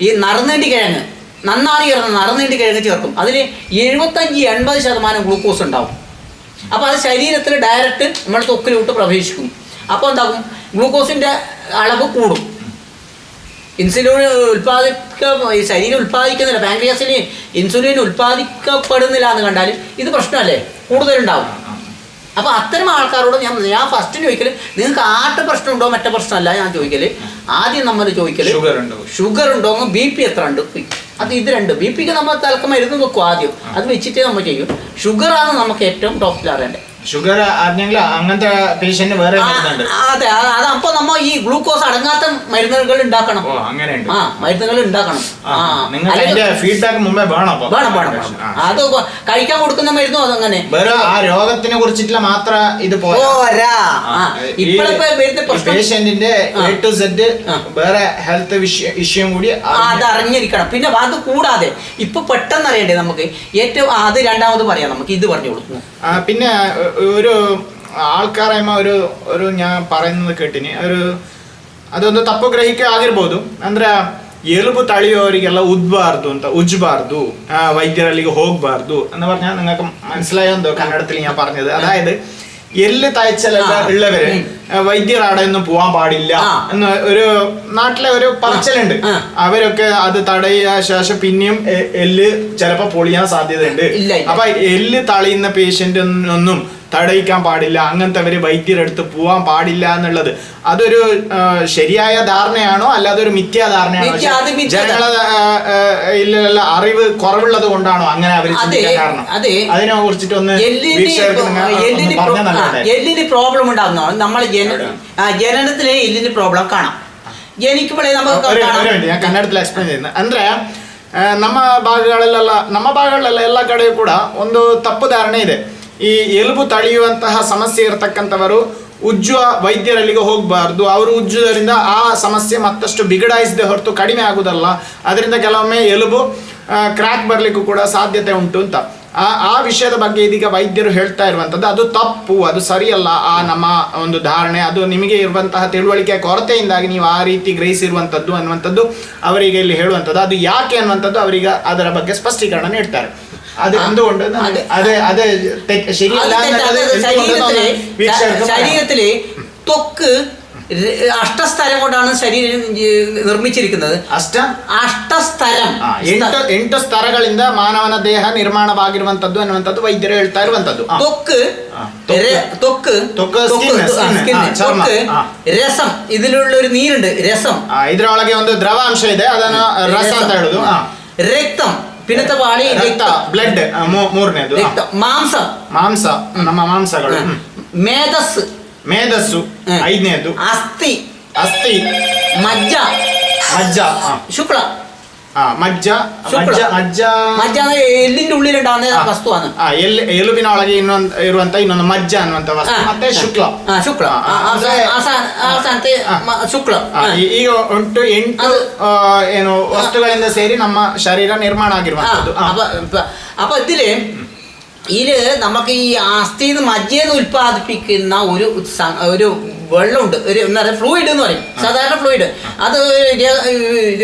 ഈ നറുനീണ്ടി കിഴങ്ങ്, നന്നായി കിടന്ന നറുനീണ്ടി കിഴങ്ങ് ചേർക്കും. അതിൽ 75-80% ഗ്ലൂക്കോസ് ഉണ്ടാവും. അപ്പോൾ അത് ശരീരത്തിൽ ഡയറക്റ്റ് നമ്മൾ ത്വക്കിലോട്ട് പ്രവേശിക്കും. അപ്പോൾ എന്താകും, ഗ്ലൂക്കോസിന്റെ അളവ് കൂടും. ഇൻസുലിൻ ശരീരം ഉൽപ്പാദിക്കുന്നില്ല, പാൻക്രിയാസിൽ ഇൻസുലിൻ ഉൽപ്പാദിക്കപ്പെടുന്നില്ല എന്ന് കണ്ടാൽ ഇത് പ്രശ്നമല്ലേ, കൂടുതലുണ്ടാവും. അപ്പോൾ അത്തരം ആൾക്കാരോട് ഞാൻ ഫസ്റ്റ് ചോദിക്കല് നിങ്ങൾക്ക് ഹാർട്ട് പ്രശ്നമുണ്ടോ മറ്റേ പ്രശ്നമല്ല ഞാൻ ചോദിക്കല്. ആദ്യം നമ്മൾ ചോദിക്കല് ഷുഗർ ഉണ്ടോ, BP എത്ര ഉണ്ട്, അത് ഇത് രണ്ട്. BP ക്ക് നമ്മൾ തൽക്കം മരുന്ന് വെക്കും ആദ്യം, അത് വെച്ചിട്ടേ നമ്മൾ ചെയ്യും. ഷുഗറാണ് നമുക്ക് ഏറ്റവും ടോപ്പിൽ അറിയേണ്ടത്. ഷുഗർ അറിഞ്ഞെങ്കിൽ അങ്ങനത്തെ പേഷ്യന്റ് വേറെ മരുന്നുണ്ട്. അതെ, അതപ്പോ നമ്മ ഈ ഗ്ലൂക്കോസ് അടങ്ങാത്ത മരുന്നുകൾ ഉണ്ടാക്കണം. ഓ അങ്ങനെയുണ്ട്. മരുന്നുകൾ ഉണ്ടാക്കണം. നിങ്ങൾക്ക് ഫീഡ്ബാക്ക് മുമ്പേ വേണം. അത് കഴിക്കാൻ കൊടുക്കുന്ന മരുന്നും അതങ്ങനെ വേറെ ആ രോഗത്തിനെ കുറിച്ചിട്ടുള്ള മാത്രം ഇത് പോരാ. പേഷ്യന്റിന്റെ A to Z വേറെ ഹെൽത്ത് ഇഷ്യൂ കൂടി അത് അറിഞ്ഞിരിക്കണം. പിന്നെ അത് കൂടാതെ ഇപ്പൊ പെട്ടെന്ന് അറിയണ്ടേ നമുക്ക് ഏറ്റവും അത് രണ്ടാമത് പറയാം. നമുക്ക് ഇത് പറഞ്ഞു കൊടുക്കുന്നു. പിന്നെ ഒരു ಆಳ್ಕಾರಮ್ಮ ഒരു ഞാൻ പറയുന്നത് ಕೇಳ್ತೀನಿ ಅದೊಂದು ತಪ್ಪು ಗ್ರಹಿಕೆ ಆಗಿರ್ಬೋದು. ಅಂದ್ರೆ ಎಲುಬು ತಳೆಯೋರಿಗೆಲ್ಲ ಉಜ್ಜಬಾರ್ದು വൈദ്യരಲ್ಲಿಗೆ ಹೋಗಬಾರ್ದು എന്ന് പറഞ്ഞാൽ നിങ്ങൾക്ക് മനസ്സിലായോ കന്നഡത്തിൽ ഞാൻ പറഞ്ഞത്. അതായത് എല്ല് തയ്ച്ചലുള്ള ഉള്ളവര് വൈദ്യരുടെ ഒന്നും പോവാൻ പാടില്ല എന്ന് ഒരു നാട്ടിലെ ഒരു പറച്ചിലുണ്ട്. അവരൊക്കെ അത് തടയ ശേഷം പിന്നെയും എല്ല് ചിലപ്പോ പൊളിയാൻ സാധ്യതയുണ്ട്. അപ്പൊ എല്ല് തളയുന്ന പേഷ്യന്റ് ഒന്നും തടയിക്കാൻ പാടില്ല, അങ്ങനത്തെ അവര് വൈദ്യരെടുത്ത് പോവാൻ പാടില്ല എന്നുള്ളത് അതൊരു ശരിയായ ധാരണയാണോ അല്ലാതെ ഒരു മിഥ്യാധാരണയാണോ? ജനങ്ങളെ അറിവ് കുറവുള്ളത് കൊണ്ടാണോ അങ്ങനെ അവർ ചിന്തിക്കാൻ കാരണം? അതിനെ കുറിച്ചിട്ട് ഒന്ന് എല്ലിന് പ്രോബ്ലം ഉണ്ടാകുന്ന നമ്മൾ ജനനത്തിലെ എല്ലിന് പ്രോബ്ലം കാണാം. ജനിക്കുമ്പോഴേ നമുക്ക് ഞാൻ ಕನ್ನಡದಲ್ಲಿ ಎಕ್ಸ್ಪ್ಲೇನ್ ചെയ്യുന്നത് ಅಂದ್ರೆ ನಮ್ಮ ಭಾಗಗಳೆಲ್ಲ ಎಲ್ಲ ಕಡೆ ಕೂಡ ಒಂದು ತಪ್ಪು ಧಾರಣೆ ಇದೆ. ಈ ಎಲುಬು ತಳೆಯುವಂತಹ ಸಮಸ್ಯೆ ಇರತಕ್ಕಂಥವರು ಉಜ್ಜುವ ವೈದ್ಯರಲ್ಲಿಗೆ ಹೋಗಬಾರ್ದು. ಅವರು ಉಜ್ಜುವುದರಿಂದ ಆ ಸಮಸ್ಯೆ ಮತ್ತಷ್ಟು ಬಿಗಡಾಯಿಸದೆ ಹೊರತು ಕಡಿಮೆ ಆಗುವುದಲ್ಲ. ಅದರಿಂದ ಕೆಲವೊಮ್ಮೆ ಎಲುಬು ಕ್ರ್ಯಾಕ್ ಬರಲಿಕ್ಕೂ ಕೂಡ ಸಾಧ್ಯತೆ ಉಂಟು ಅಂತ ಆ ವಿಷಯದ ಬಗ್ಗೆ ಇದೀಗ ವೈದ್ಯರು ಹೇಳ್ತಾ ಇರುವಂಥದ್ದು ಅದು ತಪ್ಪು, ಅದು ಸರಿಯಲ್ಲ. ನಮ್ಮ ಒಂದು ಧಾರಣೆ ಅದು ನಿಮಗೆ ಇರುವಂತಹ ತಿಳುವಳಿಕೆ ಕೊರತೆಯಿಂದಾಗಿ ನೀವು ಆ ರೀತಿ ಗ್ರಹಿಸಿರುವಂಥದ್ದು ಅನ್ನುವಂಥದ್ದು ಅವರಿಗೆ ಇಲ್ಲಿ ಹೇಳುವಂಥದ್ದು. ಅದು ಯಾಕೆ ಅನ್ನುವಂಥದ್ದು ಅವರಿಗೆ ಅದರ ಬಗ್ಗೆ ಸ್ಪಷ್ಟೀಕರಣ ನೀಡ್ತಾರೆ. അത് എന്തുകൊണ്ട് അതെ ശരിയല്ല. ശരീരത്തില് ത്വക്ക് അഷ്ടസ്ഥലം കൊണ്ടാണ് ശരീരം നിർമ്മിച്ചിരിക്കുന്നത്. ಅಷ್ಟಸ್ಥಲಂ 8 ಸ್ತರಗಳಿಂದ ಮಾನವನ ದೇಹ ನಿರ್ಮಾಣವಾಗಿರುವಂತದ್ದು ಅನ್ನುವಂಥದ್ದು ವೈದ್ಯರು ಹೇಳ್ತಾ ಇರುವಂತದ್ದು. ത്വക്ക് രസം, ഇതിലുള്ള ഒരു നീരുണ്ട് രസം. ಇದರೊಳಗೆ ಒಂದು ದ್ರವಾಂಶ ಇದೆ, ಅದನ್ನು ರಸ ಅಂತ ಹೇಳುದು. രക്തം, പിന്നത്തെ പാളി ರಕ್ತ ಬ್ಲಡ್, ಮೂರನೇದು ಮಾಂಸ ನಮ್ಮ ಮಾಂಸಗಳು. ಮೇಧಸ್ಸು ಐದನೇದು. ಅಸ್ಥಿ ಮಜ್ಜ ಶುಕ್ಲ ಮಜ್ಜ ಎಲ್ಲಿಂದ ಉಳ್ಳಿലുണ്ടാകുന്ന ವಸ್ತುവാണ്. ಎಲುಬಿನೊಳಗೆ ಇರುವಂತ ಇನ್ನೊಂದು ಮಜ್ಜ ಅನ್ನುವಂತ ವಸ್ತು. ಮತ್ತೆ ಶುಕ್ಲ ಈಗ ಉಂಟು 8 ಏನು ವಸ್ತುಗಳಿಂದ ಸೇರಿ ನಮ್ಮ ಶರೀರ ನಿರ್ಮಾಣ ಆಗಿರುವಂತದ್ದು. അപ്പൊ ഇതില് നമുക്ക് ഈ അസ്ഥിന്ന് മജ്ജയെന്ന് ഉൽപ്പാദിപ്പിക്കുന്ന ഒരു വെള്ളമുണ്ട്, ഒരു എന്താ പറയുക ഫ്ലൂയിഡ് എന്ന് പറയും. സാധാരണ ഫ്ലൂയിഡ് അത്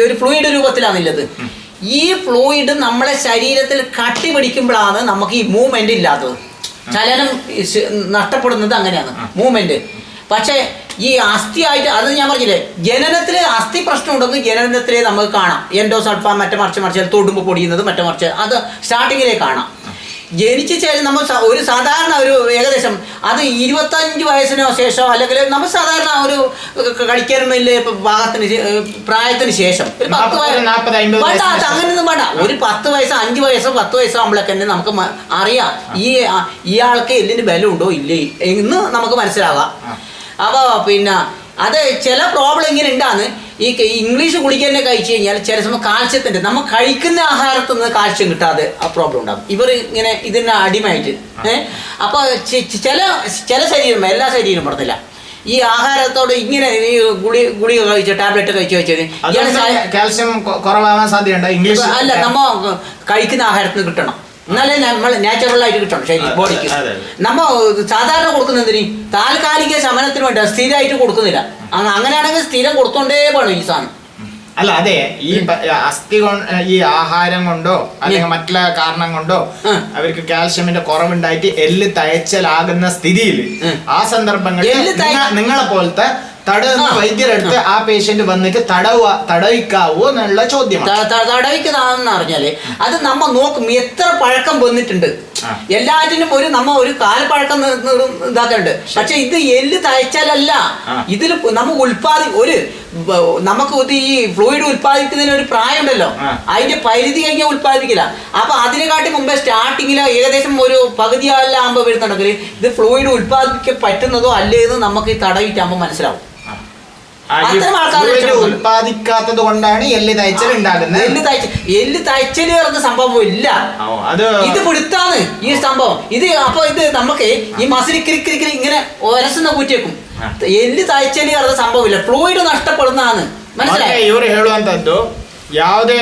ഒരു ഫ്ലൂയിഡ് രൂപത്തിലാണുള്ളത്. ഈ ഫ്ലൂയിഡ് നമ്മളെ ശരീരത്തിൽ കട്ടി പിടിക്കുമ്പോഴാണ് നമുക്ക് ഈ മൂവ്മെന്റ് ഇല്ലാത്തത്, ചലനം നഷ്ടപ്പെടുന്നത്. അങ്ങനെയാണ് മൂവ്മെന്റ്. പക്ഷേ ഈ അസ്ഥിയായിട്ട് അത് ഞാൻ പറഞ്ഞില്ലേ, ജനനത്തിൽ അസ്ഥി പ്രശ്നം ഉണ്ടെങ്കിൽ ജനനത്തിലേ നമുക്ക് കാണാം. എൻഡോസൾഫാൻ മറിച്ച് തൊടുമ്പോൾ പൊടിയുന്നത് മറിച്ച് അത് സ്റ്റാർട്ടിങ്ങിലേ കാണാം. ജനിച്ച് നമ്മൾ ഒരു സാധാരണ ഒരു ഏകദേശം അത് 25 വയസ്സിനോ ശേഷം അല്ലെങ്കിൽ നമ്മൾ സാധാരണ ഒരു കളിക്കാൻ വലിയ പ്രായത്തിന് ശേഷം അങ്ങനെയൊന്നും വേണ്ട. ഒരു 10 വയസ്സ് 5 വയസ്സോ 10 വയസ്സോ ആകുമ്പോഴേക്ക് തന്നെ നമുക്ക് അറിയാം ഇയാൾക്ക് എല്ലിന് ബലമുണ്ടോ ഇല്ലേ എന്ന് നമുക്ക് മനസ്സിലാകാം. അപ്പോൾ പിന്നെ അത് ചില പ്രോബ്ലം ഇങ്ങനെ ഉണ്ടാന്ന്. ഈ ഇംഗ്ലീഷ് ഗുളിക തന്നെ കഴിച്ചു കഴിഞ്ഞാൽ ചില സമയം കാൽസ്യത്തിൻ്റെ നമ്മൾ കഴിക്കുന്ന ആഹാരത്തിൽ നിന്ന് കാൽസ്യം കിട്ടാതെ ആ പ്രോബ്ലം ഉണ്ടാകും. ഇവർ ഇങ്ങനെ ഇതിന് അടിമയായിട്ട് അപ്പോൾ ചില ശരീരം, എല്ലാ ശരീരം പറഞ്ഞില്ല ഈ ആഹാരത്തോട് ഇങ്ങനെ ഈ ഗുളിക കഴിച്ച് ടാബ്ലറ്റ് കഴിച്ച് കാൽസ്യം കുറവാകാൻ സാധ്യതയുണ്ട്. ഇംഗ്ലീഷ് അല്ല, നമ്മൾ കഴിക്കുന്ന ആഹാരത്തിന് കിട്ടണം, എന്നാലേ നമ്മൾ നാച്ചുറലായിട്ട് കിട്ടണം ശരീരം ബോഡിക്ക്. നമ്മൾ സാധാരണ കൊടുക്കുന്നതിന് താൽക്കാലിക ശമനത്തിന് വേണ്ടി സ്ഥിരമായിട്ട് കൊടുക്കുന്നില്ല. അങ്ങനെയാണെങ്കിൽ സ്ഥിരം കൊടുത്തോണ്ടേ വേണം ഈ സാധനം. അല്ല അതെ, ഈ അസ്ഥി ഈ ആഹാരം കൊണ്ടോ അല്ലെങ്കിൽ മറ്റുള്ള കാരണം കൊണ്ടോ അവർക്ക് കാൽഷ്യമിന്റെ കുറവുണ്ടായിട്ട് എല്ല് തയച്ചലാകുന്ന സ്ഥിതിയിൽ ആ സന്ദർഭങ്ങളിൽ നിങ്ങളെ പോലത്തെ തടയുന്ന വൈദ്യരെടുത്ത് ആ പേഷ്യന്റ് വന്നിട്ട് തടവിക്കാവോ എന്നുള്ള ചോദ്യം. തടവിക്കുന്നതാണെന്ന് പറഞ്ഞാല് അത് നമ്മ നോക്കും എത്ര പഴക്കം വന്നിട്ടുണ്ട്. എല്ലാറ്റിനും നമ്മ ഒരു കാലപ്പഴക്കം ഇതാക്കുന്നുണ്ട്. പക്ഷെ ഇത് എല്ല് തയ്ച്ചാലല്ല, ഇതിൽ നമുക്ക് നമുക്ക് ഈ ഫ്ലൂയിഡ് ഉത്പാദിക്കുന്നതിന് ഒരു പ്രായം ഉണ്ടല്ലോ, അതിന്റെ പരിധി കഴിഞ്ഞാൽ ഉത്പാദിപ്പിക്കില്ല. അപ്പൊ അതിനെക്കാട്ടി മുമ്പേ സ്റ്റാർട്ടിങ്ങിൽ ഏകദേശം ഒരു പകുതിയെല്ലാം ആകുമ്പോൾ വരുന്നുണ്ടെങ്കിൽ ഇത് ഫ്ലൂയിഡ് ഉത്പാദിപ്പിക്കാൻ പറ്റുന്നതോ അല്ലേ എന്ന് നമുക്ക് ഈ തടവിട്ടാകുമ്പോൾ മനസ്സിലാവും. ഉത്പാദിക്കാത്തത് കൊണ്ടാണ് എല്ല് തയ്ച്ചൽ ഉണ്ടാകുന്നത്. എല്ല് തയ്ച്ചല് പറഞ്ഞ സംഭവം ഇല്ല, ഇത് പിടുത്താണ് ഈ സംഭവം. ഇത് നമുക്ക് ഈ മസിൽ കിരിക്കിരിക്കൽ ഇങ്ങനെ ഒരസുന്ന കൂറ്റിയേക്കും. ಎಲ್ಲಿ ತಾಯ್ಚಲಿ ಅರ್ಧ ಸಂಭವ ಫ್ಲೂಯಿಡ್ ನಷ್ಟಪಡುತ್ತಾನೆ ಇವರು ಹೇಳುವಂಥದ್ದು ಯಾವುದೇ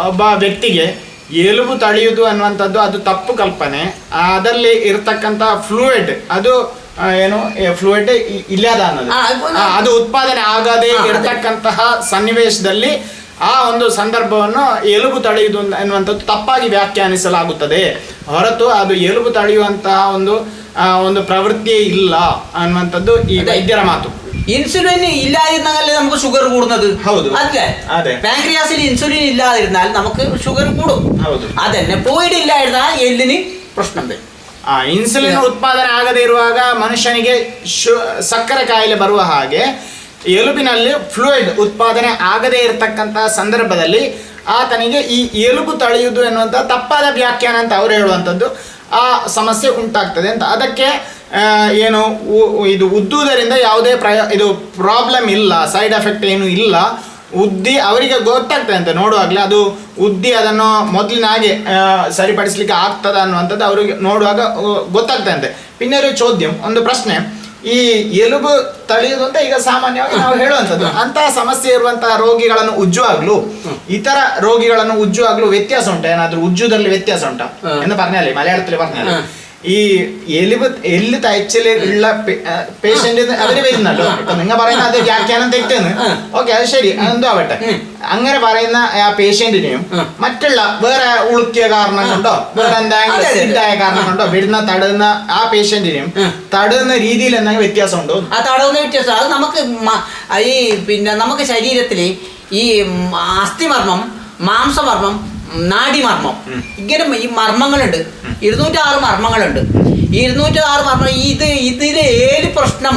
ಒಬ್ಬ ವ್ಯಕ್ತಿಗೆ ಎಲುಬು ತಳೆಯುವುದು ಅನ್ನುವಂಥದ್ದು ಅದು ತಪ್ಪು ಕಲ್ಪನೆ. ಅದರಲ್ಲಿ ಇರತಕ್ಕಂಥ ಫ್ಲೂಯಿಡ್ ಅದು ಏನು ಫ್ಲೂಯಿಡ್ ಇಲ್ಲದ ಅನ್ನೋದು ಅದು ಉತ್ಪಾದನೆ ಆಗದೆ ಇರತಕ್ಕಂತಹ ಸನ್ನಿವೇಶದಲ್ಲಿ ಆ ಒಂದು ಸಂದರ್ಭವನ್ನು ಎಲುಬು ತಳೆಯುವುದು ಎನ್ನುವಂಥದ್ದು ತಪ್ಪಾಗಿ ವ್ಯಾಖ್ಯಾನಿಸಲಾಗುತ್ತದೆ ಹೊರತು ಅದು ಎಲುಬು ತಳೆಯುವಂತಹ ಒಂದು ಪ್ರವೃತ್ತಿಯೇ ಇಲ್ಲ ಅನ್ನುವಂಥದ್ದು ಈ ವೈದ್ಯರ ಮಾತು. ഇൻസുലിൻ ഇല്ലാതിരുന്നാലേ നമുക്ക് ഷുഗർ കൂടുന്നത്. അതെ, പാൻക്രിയാസിൽ ഇൻസുലിൻ ഇല്ലാതിരുന്നാൽ നമുക്ക് ഷുഗർ കൂടും. അതന്നെ ഫ്ലൂയിഡ് ഇല്ലായിരുന്നാൽ എല്ലിന് പ്രശ്നം വരും. ಇನ್ಸುಲಿನ್ ಉತ್ಪಾದನೆ ಆಗದೇ ಇರುವಾಗ ಮನುಷ್ಯನಿಗೆ ಸಕ್ಕರೆ ಕಾಯಿಲೆ ಬರುವ ಹಾಗೆ ಎಲುಬಿನಲ್ಲಿ ಫ್ಲೂಯಿಡ್ ಉತ್ಪಾದನೆ ಆಗದೇ ಇರತಕ್ಕಂತಹ ಸಂದರ್ಭದಲ್ಲಿ ಆತನಿಗೆ ಈ ಎಲುಬು ತಳೆಯುವುದು ಎನ್ನುವಂಥ ತಪ್ಪಾದ ವ್ಯಾಖ್ಯಾನ ಅಂತ ಅವರು ಹೇಳುವಂಥದ್ದು ಆ ಸಮಸ್ಯೆ ಉಂಟಾಗ್ತದೆ ಅಂತ. ಅದಕ್ಕೆ ಏನು ಇದು ಉದ್ದುವುದರಿಂದ ಯಾವುದೇ ಇದು ಪ್ರಾಬ್ಲಮ್ ಇಲ್ಲ, ಸೈಡ್ ಎಫೆಕ್ಟ್ ಏನು ಇಲ್ಲ. ಉದ್ದಿ ಅವರಿಗೆ ಗೊತ್ತಾಗ್ತದೆ ಅಂತ ನೋಡುವಾಗಲೇ ಅದು ಉದ್ದಿ ಅದನ್ನು ಮೊದಲಿನ ಹಾಗೆ ಸರಿಪಡಿಸಲಿಕ್ಕೆ ಆಗ್ತದ ಅನ್ನುವಂಥದ್ದು ಅವರಿಗೆ ನೋಡುವಾಗ ಗೊತ್ತಾಗ್ತದೆ ಅಂತೆ. ಪಿನ್ನೆ ഒരു ചോദ്യം, ಒಂದು ಪ್ರಶ್ನೆ, ಈ ಎಲುಬು ತಳೆಯುವುದು ಅಂತ ಈಗ ಸಾಮಾನ್ಯವಾಗಿ ನಾವು ಹೇಳುವಂಥದ್ದು, ಅಂತಹ ಸಮಸ್ಯೆ ಇರುವಂತಹ ರೋಗಿಗಳನ್ನು ಉಜ್ಜುವಾಗ್ಲೂ ಇತರ ರೋಗಿಗಳನ್ನು ಉಜ್ಜುವಾಗ್ಲೂ ವ್ಯತ್ಯಾಸ ಉಂಟಾ? ಏನಾದ್ರೂ ಉಜ್ಜುವುದರಲ್ಲಿ ವ್ಯತ್ಯಾಸ ಉಂಟಾ എന്ന് പറഞ്ഞാലേ മലയാളത്തിൽ പറഞ്ഞാലേ ഈ എല്ല് തയ്ച്ചല് ഉള്ള പേഷ്യന്റ് അവര് വരുന്നല്ലോ. ഇപ്പൊ നിങ്ങൾ പറയുന്ന അത് വ്യാഖ്യാനം തെറ്റെന്ന്, ഓക്കെ, അത് ശരി, അതെന്തോ ആവട്ടെ. അങ്ങനെ പറയുന്ന ആ പേഷ്യന്റിനെയും മറ്റുള്ള വേറെ ഉളുക്കിയ കാരണം കൊണ്ടോ വേറെ എന്തെങ്കിലും സിദ്ധായ കാരണം കൊണ്ടോ വരുന്ന തടുന്ന ആ പേഷ്യന്റിനെയും തടുന്ന രീതിയിൽ എന്തെങ്കിലും വ്യത്യാസം ഉണ്ടോ? ആ തടുന്ന വ്യത്യാസം അത് നമുക്ക് ഈ നമുക്ക് ശരീരത്തില് ഈ അസ്ഥിമർമ്മം, മാംസമർമ്മം, നാഡിമർമ്മം, ഇങ്ങനെ ഈ മർമ്മങ്ങളുണ്ട്. 206 മർമ്മങ്ങളുണ്ട്. 206 മർമ്മം. ഇതിലെ ഏത് പ്രശ്നം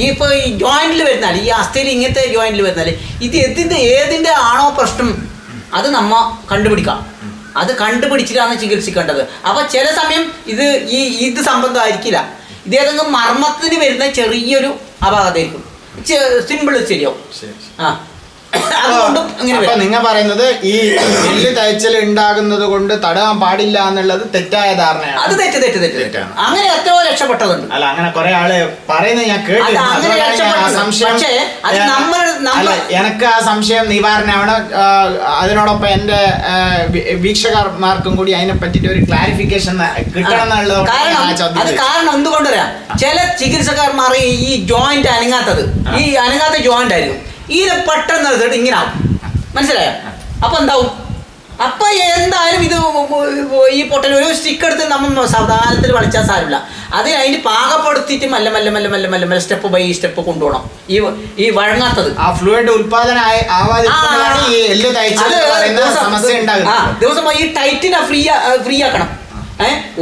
ഇപ്പോൾ ഈ ജോയിന്റിൽ വരുന്നാൽ, ഈ അസ്ഥിയിൽ ഇങ്ങനത്തെ ജോയിന്റിൽ വരുന്നാൽ ഇത് ഏതിൻ്റെ ആണോ പ്രശ്നം അത് നമ്മ കണ്ടുപിടിക്കാം. അത് കണ്ടുപിടിച്ചിട്ടാണ് ചികിത്സിക്കേണ്ടത്. അപ്പോൾ ചില സമയം ഇത് സംബന്ധമായിരിക്കില്ല, ഇതേതെങ്കിലും മർമ്മത്തിന് വരുന്ന ചെറിയൊരു അപാകതയായിരിക്കും, സിമ്പിൾ ശരിയാവും. അപ്പൊ നിങ്ങൾ പറയുന്നത് ഈ എല്ല് തയ്ച്ചൽ ഉണ്ടാകുന്നത് കൊണ്ട് തടയാൻ പാടില്ല എന്നുള്ളത് തെറ്റായ ധാരണയാണ്. അത് തെറ്റ്. അങ്ങനെ എത്രയോ രക്ഷപ്പെട്ടതുണ്ട്. അല്ല, അങ്ങനെ കുറെ ആള് പറയുന്നത് ഞാൻ കേട്ടു. എനിക്ക് ആ സംശയം നിവാരണമാണ്. അതിനോടൊപ്പം എന്റെ വീക്ഷകർമാർക്കും കൂടി അതിനെ പറ്റിട്ട് ഒരു ക്ലാരിഫിക്കേഷൻ കിട്ടണം എന്നുള്ളത്. കാരണം എന്തുകൊണ്ടുവരാം, ചില ചികിത്സക്കാർമാർ ഈ ജോയിന്റ് അനങ്ങാത്ത ജോയിന്റ് ആയിരിക്കും, ഇതിനെ പെട്ടെന്ന് എടുത്തിട്ട് ഇങ്ങനെ ആവും, മനസ്സിലായോ? അപ്പൊ എന്താവും? അപ്പൊ എന്തായാലും ഇത് ഈ പൊട്ടൽ ഒരു സ്റ്റിക്ക് എടുത്ത് നമ്മൾ സാവധാനത്തിൽ വലിച്ചാൽ സാരമില്ല. അതിന് പാകപ്പെടുത്തിയിട്ട് മെല്ലെ മെല്ലെ മെല്ലെ മെല്ലെ മെല്ലെ മെല്ലെ സ്റ്റെപ്പ് ബൈ സ്റ്റെപ്പ് കൊണ്ടുപോകണം. ഈ വഴങ്ങാത്തത് ആ ഫ്ലൂയിഡ് ഉത്പാദനം ദിവസം ഈ ടൈറ്റിനെ ഫ്രീ ആക്കണം.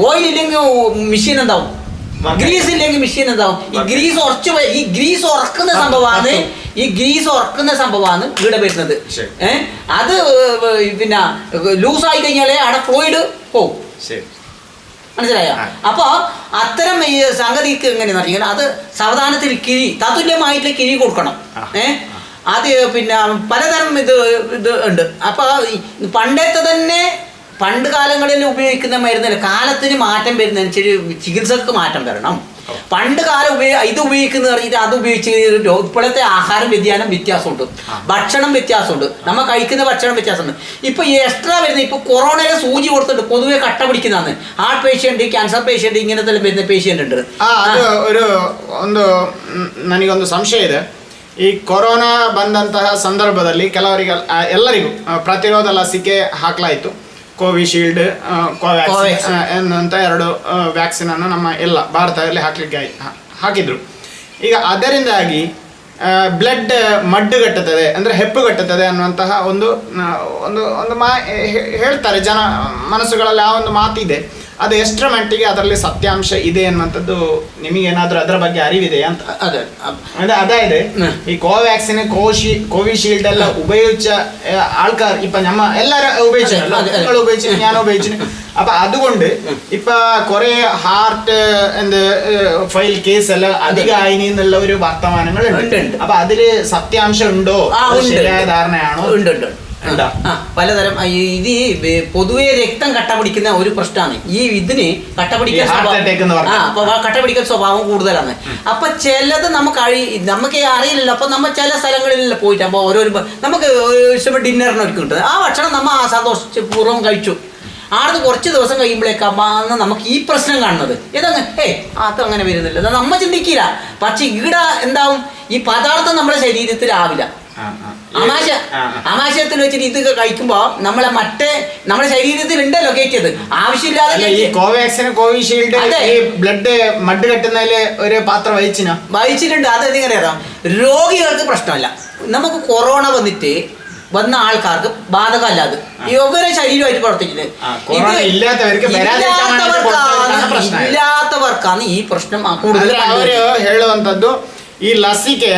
ഓയിൽ ഇല്ലെങ്കിൽ മെഷീൻ എന്താവും, ഗ്രീസ് ഇല്ലെങ്കിൽ മെഷീൻ എന്താവും. ഈ ഗ്രീസ് ഉറക്കുന്ന സംഭവമാണ് ഇവിടെ വരുന്നത്. അത് പിന്നെ ലൂസായി കഴിഞ്ഞാലേ അവിടെ ഫ്ലൂയിഡ് പോവും, മനസ്സിലായോ? അപ്പോൾ അത്തരം ഈ സംഗതിക്ക് എങ്ങനെയാന്ന് പറഞ്ഞാൽ അത് സാവധാനത്തിൽ തതുല്യമായിട്ടുള്ള കിഴി കൊടുക്കണം. അത് പിന്നെ പലതരം ഇത് ഉണ്ട്. അപ്പോൾ പണ്ടത്തെ തന്നെ പണ്ട് കാലങ്ങളിൽ ഉപയോഗിക്കുന്ന മരുന്നല്ല, കാലത്തിന് മാറ്റം വരുന്നതിനനുസരിച്ച് ചികിത്സക്ക് മാറ്റം വരണം. പണ്ട് കാലം ഇത് ഉപയോഗിക്കുന്ന പറഞ്ഞിട്ട് അത് ഉപയോഗിച്ച് ഇപ്പോഴത്തെ ആഹാരം വ്യത്യാസമുണ്ട്, ഭക്ഷണം വ്യത്യാസമുണ്ട്, നമ്മൾ കഴിക്കുന്ന ഭക്ഷണം വ്യത്യാസമുണ്ട്. ഇപ്പൊ എക്സ്ട്രാ വരുന്ന ഇപ്പൊ കൊറോണയുടെ സൂചി കൊടുത്തിട്ട് പൊതുവെ കട്ട പിടിക്കുന്നതാണ്. ഹാർട്ട് പേഷ്യന്റ്, ക്യാൻസർ പേഷ്യന്റ്, ഇങ്ങനത്തെ വരുന്ന പേഷ്യന്റ് ഉണ്ട്. ನನಗೊಂದು ಸಂಶಯ ಇದೆ. ಈ ಕೊರೋನಾ ಬಂದಂತಹ ಸಂದರ್ಭದಲ್ಲಿ ಎಲ್ಲರಿಗೂ ಪ್ರತಿರೋಧ ಲಸಿಕೆ ಹಾಕಲಾಯಿತು. ಕೋವಿಶೀಲ್ಡ್, ಕೋವ್ಯಾಕ್ಸಿನ್ ಎನ್ನುವಂಥ 2 ವ್ಯಾಕ್ಸಿನ್ ಅನ್ನು ನಮ್ಮ ಎಲ್ಲ ಭಾರತದಲ್ಲಿ ಹಾಕಿದ್ರು. ಈಗ ಅದರಿಂದಾಗಿ ಬ್ಲಡ್ ಮಡ್ಡುಗಟ್ಟುತ್ತದೆ, ಅಂದರೆ ಹೆಪ್ಪುಗಟ್ಟುತ್ತದೆ ಅನ್ನುವಂತಹ ಒಂದು ಹೇಳ್ತಾರೆ ಜನ ಮನಸ್ಸುಗಳಲ್ಲಿ. ಆ ಒಂದು ಮಾತಿದೆ. ಅದು ಎಷ್ಟರ ಮಟ್ಟಿಗೆ ಅದರಲ್ಲಿ ಸತ್ಯಾಂಶ ಇದೆ ಅನ್ನುವಂಥದ್ದು ನಿಮಗೇನಾದ್ರೂ ಅದರ ಬಗ್ಗೆ ಅರಿವಿದೆಯಾ ಅಂತ? അതെ അതായത് ഈ കോവാക്സിന് കോവിഷീൽഡ് എല്ലാം ഉപയോഗിച്ച ആൾക്കാർ ഇപ്പൊ നമ്മ എല്ലാരും ഉപയോഗിച്ചല്ലോ, നിങ്ങൾ ഉപയോഗിച്ചു, ഞാൻ ഉപയോഗിച്ചു. അപ്പൊ അതുകൊണ്ട് ഇപ്പൊ കുറെ ഹാർട്ട് എന്ത് ഫയൽ കേസ് എല്ലാം അധികമായി എന്നുള്ള ഒരു വർത്തമാനങ്ങളുണ്ട്. അപ്പൊ അതില് സത്യാംശം ഉണ്ടോ, ശരിയായ ധാരണയാണോ? പലതരം ഇത് പൊതുവെ രക്തം കട്ട പിടിക്കുന്ന ഒരു പ്രശ്നമാണ് ഈ ഇതിന് കട്ട പിടിക്കാൻ സ്വഭാവം കൂടുതലാണ്. അപ്പൊ ചിലത് നമുക്ക് അറിയില്ലല്ലോ. അപ്പൊ നമ്മൾ ചില സ്ഥലങ്ങളിൽ പോയിട്ട് അപ്പൊ ഓരോരോ നമുക്ക് ഇഷ്ടപ്പെട്ട ഡിന്നറിന് ഒരുക്കി കിട്ടുന്നത് ആ ഭക്ഷണം നമ്മൾ സന്തോഷിച്ച് പൂർവ്വം കഴിച്ചു. ആടുന്ന് കുറച്ച് ദിവസം കഴിയുമ്പോഴേക്കാണ് നമുക്ക് ഈ പ്രശ്നം കാണുന്നത്. ഇതങ്ങനെ അത് അങ്ങനെ വരുന്നില്ല നമ്മൾ ചിന്തിക്കില്ല. പക്ഷെ ഇവിടെ എന്താവും, ഈ പദാർത്ഥം നമ്മുടെ ശരീരത്തിൽ ആവില്ല. ആമാശയത്തിൽ വെച്ചിട്ട് ഇത് കഴിക്കുമ്പോ നമ്മുടെ ശരീരത്തിൽ ഉണ്ടല്ലോ കയറ്റിയത് ആവശ്യമില്ലാതെ. ഈ കോവാക്സിന് കോവിഷീൽഡ് ബ്ലഡ് മഡ് കെട്ടുന്നതില് ഒരു പാത്രം വഹിച്ചിട്ടുണ്ട്. അത് എങ്ങനെ അറിയാം, രോഗികൾക്ക് പ്രശ്നമല്ല. നമുക്ക് കൊറോണ വന്ന ആൾക്കാർക്ക് ബാധകമല്ലാതെ ഇവരെ ശരീരമായിട്ട് പ്രവർത്തിക്കുന്നത് ഇല്ലാത്തവർക്കാണ് ഈ പ്രശ്നം കൂടുതൽ. ಅವರು ಹೇಳುವಂತದ್ದು ಈ ಲಸಿಕೆ